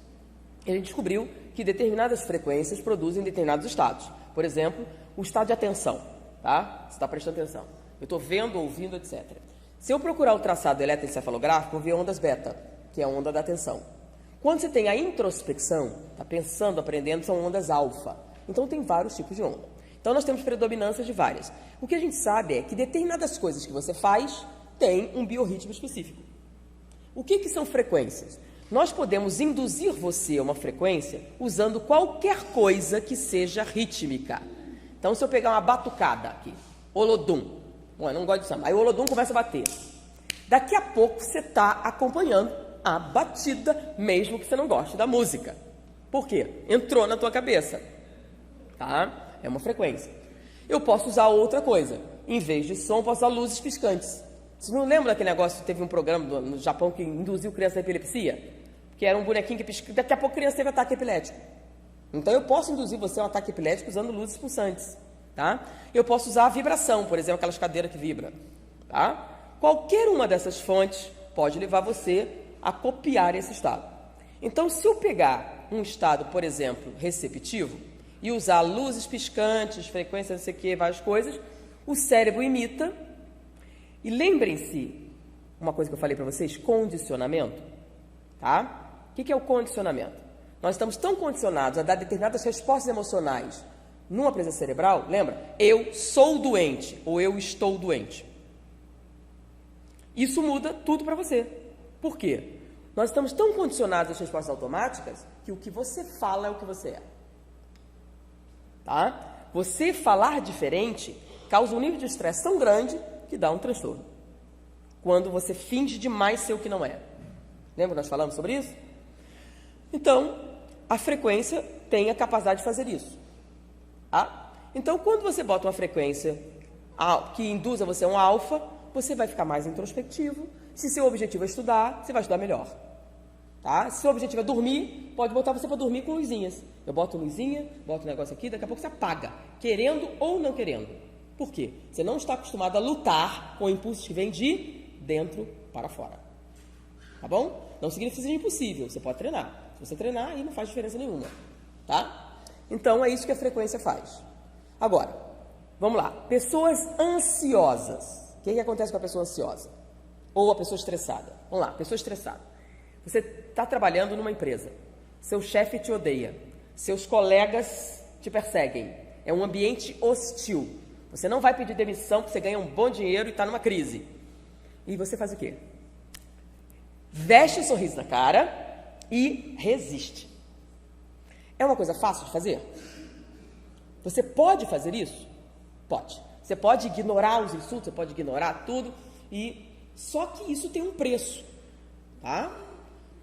Ele descobriu que determinadas frequências produzem determinados estados. Por exemplo, o estado de atenção, tá? Você está prestando atenção. Eu estou vendo, ouvindo, etc. Se eu procurar o traçado eletroencefalográfico, eu vou ver ondas beta, que é a onda da atenção. Quando você tem a introspecção, está pensando, aprendendo, são ondas alfa. Então, tem vários tipos de onda. Então, nós temos predominância de várias. O que a gente sabe é que determinadas coisas que você faz têm um biorritmo específico. O que são frequências? Nós podemos induzir você a uma frequência usando qualquer coisa que seja rítmica. Então, se eu pegar uma batucada aqui, Olodum. Bom, eu não gosto de samba. Aí o Olodum começa a bater. Daqui a pouco você está acompanhando a batida, mesmo que você não goste da música. Por quê? Entrou na tua cabeça. Tá? É uma frequência. Eu posso usar outra coisa. Em vez de som, posso usar luzes piscantes. Você não lembra daquele negócio, teve um programa no Japão que induziu criança a epilepsia? Que era um bonequinho que piscava. Daqui a pouco a criança teve ataque epilético. Então eu posso induzir você a um ataque epilético usando luzes pulsantes. Tá? Eu posso usar a vibração, por exemplo, aquelas cadeiras que vibram. Tá? Qualquer uma dessas fontes pode levar você a copiar esse estado. Então, se eu pegar um estado, por exemplo, receptivo, e usar luzes piscantes, frequências, não sei o que, várias coisas, o cérebro imita. E lembrem-se, uma coisa que eu falei para vocês, condicionamento. Tá? O que é o condicionamento? Nós estamos tão condicionados a dar determinadas respostas emocionais numa presença cerebral, lembra? Eu sou doente ou eu estou doente. Isso muda tudo para você. Por quê? Nós estamos tão condicionados às respostas automáticas que o que você fala é o que você é. Tá? Você falar diferente causa um nível de estresse tão grande que dá um transtorno. quando você finge demais ser o que não é. Lembra que nós falamos sobre isso? Então, a frequência tem a capacidade de fazer isso. Tá? Então, quando você bota uma frequência que induza você a um alfa, você vai ficar mais introspectivo. Se seu objetivo é estudar, você vai estudar melhor. Tá? Se seu objetivo é dormir, pode botar você para dormir com luzinhas. Eu boto luzinha, boto um negócio aqui, daqui a pouco você apaga, querendo ou não querendo. Por quê? Você não está acostumado a lutar com impulsos que vêm de dentro para fora. Tá bom? Não significa que seja impossível, você pode treinar. Se você treinar, aí não faz diferença nenhuma. Tá? Então, é isso que a frequência faz. Agora, vamos lá. Pessoas ansiosas. O que acontece com a pessoa ansiosa? Ou a pessoa estressada? Vamos lá, pessoa estressada. Você está trabalhando numa empresa. Seu chefe te odeia. Seus colegas te perseguem. É um ambiente hostil. Você não vai pedir demissão porque você ganha um bom dinheiro e está numa crise. E você faz o quê? Veste um sorriso na cara e resiste. É uma coisa fácil de fazer? Você pode fazer isso? Pode. Você pode ignorar os insultos, você pode ignorar tudo, só que isso tem um preço, tá?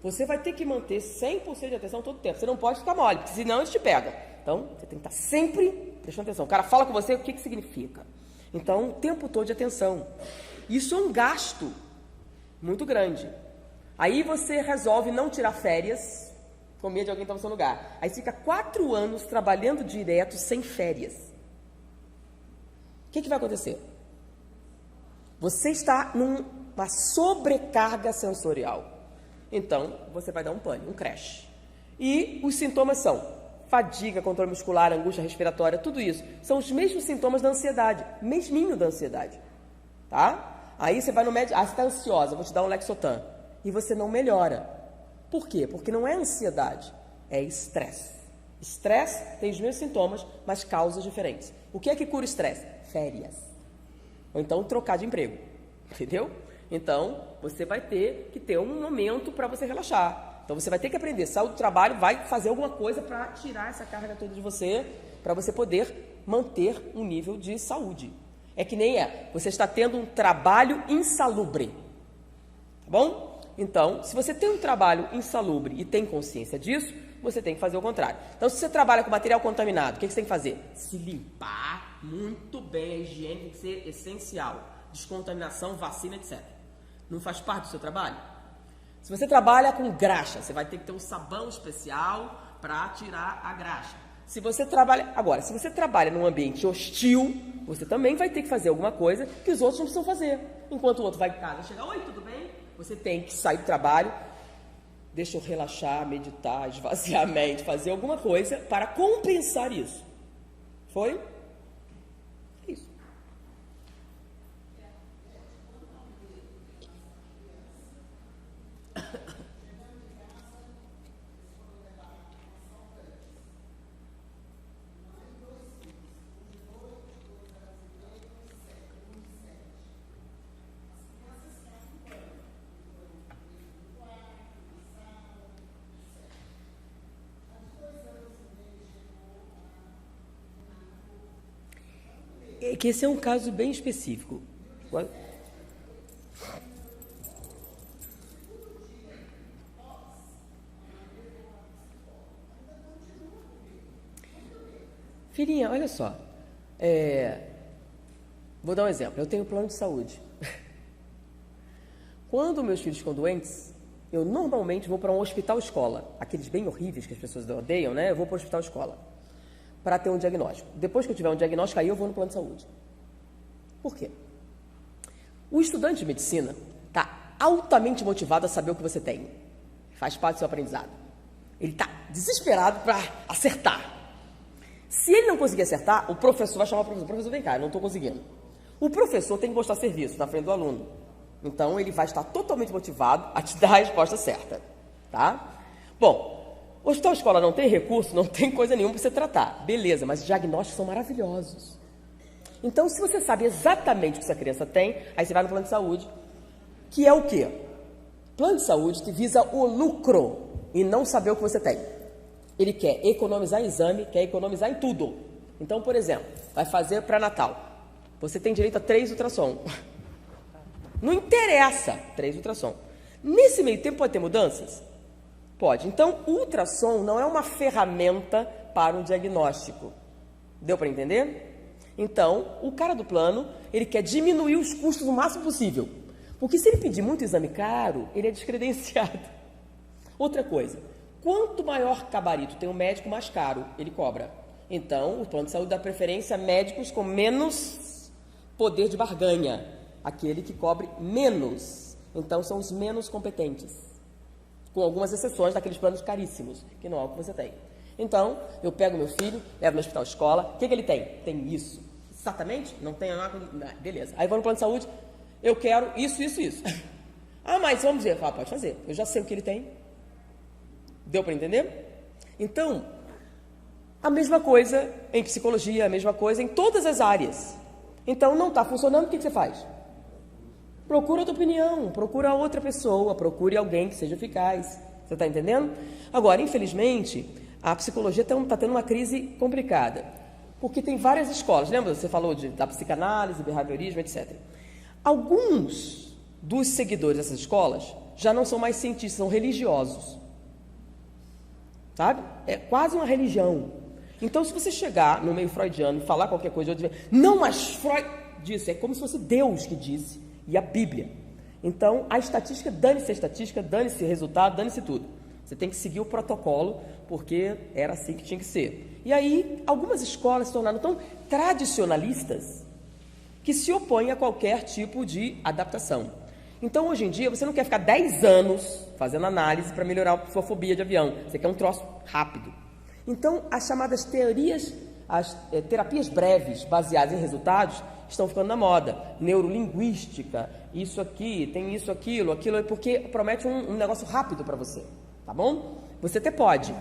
Você vai ter que manter 100% de atenção todo o tempo. Você não pode ficar mole, porque senão eles te pegam. Então, você tem que estar sempre prestando atenção. O cara fala com você, o que significa? Então, o tempo todo de atenção. Isso é um gasto muito grande. Aí você resolve não tirar férias, com medo de alguém estar no seu lugar. Aí você fica 4 anos trabalhando direto, sem férias. O que vai acontecer? Você está numa sobrecarga sensorial. Então, você vai dar um pane, um crash. E os sintomas são fadiga, controle muscular, angústia respiratória, tudo isso. São os mesmos sintomas da ansiedade, mesminho da ansiedade. Tá? Aí você vai no médico, você está ansiosa, vou te dar um Lexotan. E você não melhora. Por quê? Porque não é ansiedade, é estresse. Estresse tem os mesmos sintomas, mas causas diferentes. O que é que cura o estresse? Férias. Ou então trocar de emprego. Entendeu? Então, você vai ter que ter um momento para você relaxar. Então, você vai ter que aprender. Saiu do trabalho, vai fazer alguma coisa para tirar essa carga toda de você, para você poder manter um nível de saúde. É que nem você está tendo um trabalho insalubre. Tá bom? Então, se você tem um trabalho insalubre e tem consciência disso, você tem que fazer o contrário. Então, se você trabalha com material contaminado, o que você tem que fazer? Se limpar muito bem. A higiene tem que ser essencial. Descontaminação, vacina, etc. Não faz parte do seu trabalho? Se você trabalha com graxa, você vai ter que ter um sabão especial para tirar a graxa. Se você trabalha num ambiente hostil, você também vai ter que fazer alguma coisa que os outros não precisam fazer. Enquanto o outro vai em casa, chega, oi, tudo bem? Você tem que sair do trabalho, deixa eu relaxar, meditar, esvaziar a mente, fazer alguma coisa para compensar isso. Foi? Isso. É que esse é um caso bem específico. Filhinha, olha só. Vou dar um exemplo. Eu tenho plano de saúde. Quando meus filhos ficam doentes, eu normalmente vou para um hospital-escola. Aqueles bem horríveis que as pessoas odeiam, né? Eu vou para o hospital-escola para ter um diagnóstico. Depois que eu tiver um diagnóstico, aí eu vou no plano de saúde. Por quê? O estudante de medicina está altamente motivado a saber o que você tem. Faz parte do seu aprendizado. Ele está desesperado para acertar. Se ele não conseguir acertar, o professor vai chamar o professor. Professor, vem cá, eu não estou conseguindo. O professor tem que mostrar serviço na frente do aluno. Então, ele vai estar totalmente motivado a te dar a resposta certa. Tá? Bom, o hospital-escola não tem recurso, não tem coisa nenhuma para você tratar. Beleza, mas os diagnósticos são maravilhosos. Então, se você sabe exatamente o que essa criança tem, aí você vai no plano de saúde, que é o quê? Plano de saúde que visa o lucro e não saber o que você tem. Ele quer economizar em exame, quer economizar em tudo. Então, por exemplo, vai fazer pré-natal. Você tem direito a 3 ultrassom. Não interessa 3 ultrassom. Nesse meio tempo pode ter mudanças? Pode. Então, o ultrassom não é uma ferramenta para um diagnóstico. Deu para entender? Então, o cara do plano, ele quer diminuir os custos o máximo possível. Porque se ele pedir muito exame caro, ele é descredenciado. Outra coisa, quanto maior gabarito tem um médico, mais caro ele cobra. Então, o plano de saúde dá preferência a médicos com menos poder de barganha. Aquele que cobre menos. Então, são os menos competentes. Com algumas exceções daqueles planos caríssimos, que não é o que você tem. Então, eu pego meu filho, levo no hospital escola. O que ele tem? Tem isso. Exatamente? Não tem nada. Beleza. Aí vou no plano de saúde. Eu quero isso, isso, isso. Ah, mas vamos ver. Ah, pode fazer. Eu já sei o que ele tem. Deu para entender? Então, a mesma coisa em psicologia, a mesma coisa em todas as áreas. Então, não está funcionando, o que você faz? Procura outra opinião, procura outra pessoa, procure alguém que seja eficaz. Você está entendendo? Agora, infelizmente, a psicologia está tendo uma crise complicada. Porque tem várias escolas. Lembra? Você falou da psicanálise, behaviorismo, etc. Alguns dos seguidores dessas escolas já não são mais cientistas, são religiosos. Sabe? É quase uma religião. Então, se você chegar no meio freudiano e falar qualquer coisa, não, mas Freud disse, é como se fosse Deus que disse, e a Bíblia. Então, a estatística, dane-se a estatística, dane-se o resultado, dane-se tudo. Você tem que seguir o protocolo, porque era assim que tinha que ser. E aí, algumas escolas se tornaram tão tradicionalistas que se opõem a qualquer tipo de adaptação. Então, hoje em dia, você não quer ficar 10 anos fazendo análise para melhorar a sua fobia de avião. Você quer um troço rápido. Então, as chamadas terapias breves, baseadas em resultados, estão ficando na moda. Neurolinguística, isso aqui, tem isso, aquilo, porque promete um negócio rápido para você. Tá bom? Você até pode.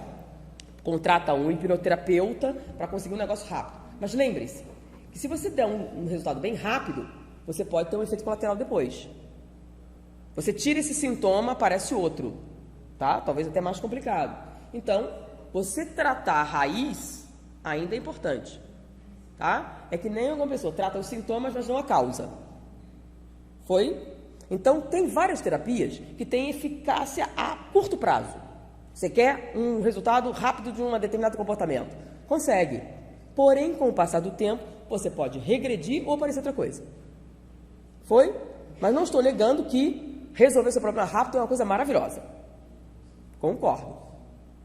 Contrata um hipnoterapeuta para conseguir um negócio rápido. Mas lembre-se que se você der um resultado bem rápido, você pode ter um efeito colateral depois. Você tira esse sintoma, aparece outro, tá? Talvez até mais complicado. Então, você tratar a raiz ainda é importante, tá? É que nem alguma pessoa trata os sintomas, mas não a causa. Foi? Então, tem várias terapias que têm eficácia a curto prazo. Você quer um resultado rápido de um determinado comportamento? Consegue. Porém, com o passar do tempo, você pode regredir ou aparecer outra coisa. Foi? Mas não estou negando que resolver seu problema rápido é uma coisa maravilhosa. Concordo.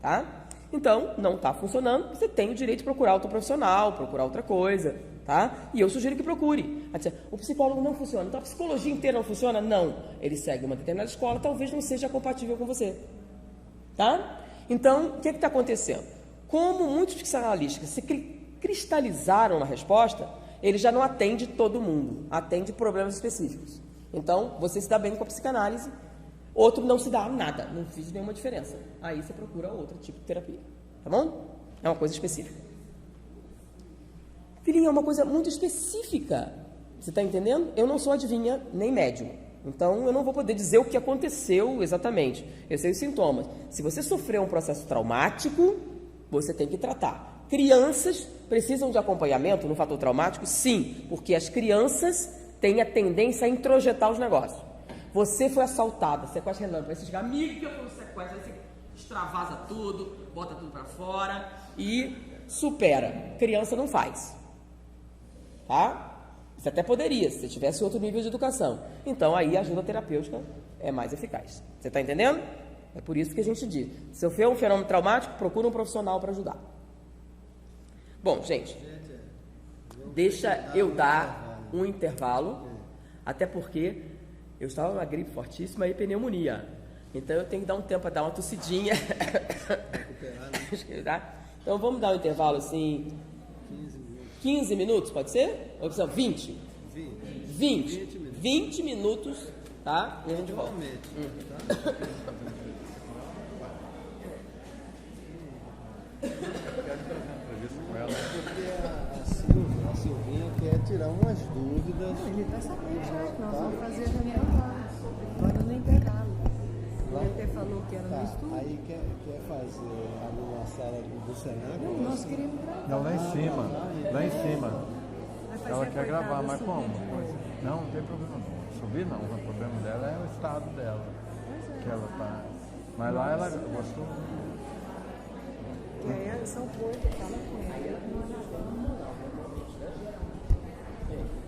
Tá? Então, não está funcionando, você tem o direito de procurar outro profissional, procurar outra coisa. Tá? E eu sugiro que procure. O psicólogo não funciona. Então, a psicologia inteira não funciona? Não. Ele segue uma determinada escola, talvez não seja compatível com você. Tá? Então, o que está acontecendo? Como muitos psicanalistas se cristalizaram na resposta, ele já não atende todo mundo, atende problemas específicos. Então, você se dá bem com a psicanálise, outro não se dá nada, não fiz nenhuma diferença. Aí você procura outro tipo de terapia. Tá bom? É uma coisa específica. Filhinha, é uma coisa muito específica. Você está entendendo? Eu não sou adivinha nem médium. Então, eu não vou poder dizer o que aconteceu exatamente. Eu sei os sintomas. Se você sofreu um processo traumático, você tem que tratar. Crianças precisam de acompanhamento no fator traumático? Sim, porque as crianças têm a tendência a introjetar os negócios. Você foi assaltada, sequestro relâmpago. Aí você chega, amiga, foi um sequestro. Aí você extravasa tudo, bota tudo para fora e supera. Criança não faz. Tá? Você até poderia, se você tivesse outro nível de educação. Então, aí a ajuda terapêutica é mais eficaz. Você está entendendo? É por isso que a gente diz, se eu for um fenômeno traumático, procura um profissional para ajudar. Bom, gente, deixa eu dar um intervalo, até porque eu estava numa gripe fortíssima e pneumonia. Então, eu tenho que dar um tempo para dar uma tossidinha. Então, vamos dar um intervalo assim... 15 minutos, pode ser? Opção 20? 20 minutos, tá? E a gente volta. Porque a Silvinha quer tirar umas dúvidas. Ele está sabendo já que nós vamos fazer a reunião agora no intervalo. Ele até falou que era no estúdio. Aí quer fazer ali na sala do Senac? Não, nós queremos gravar. Não, lá em cima. Lá em cima. Ela quer gravar, mas como? Não tem problema não. subir, não. O problema dela é o estado dela. Que ela tá. Mas lá ela gostou. E aí são coisas, fala com ela, ela não é nada.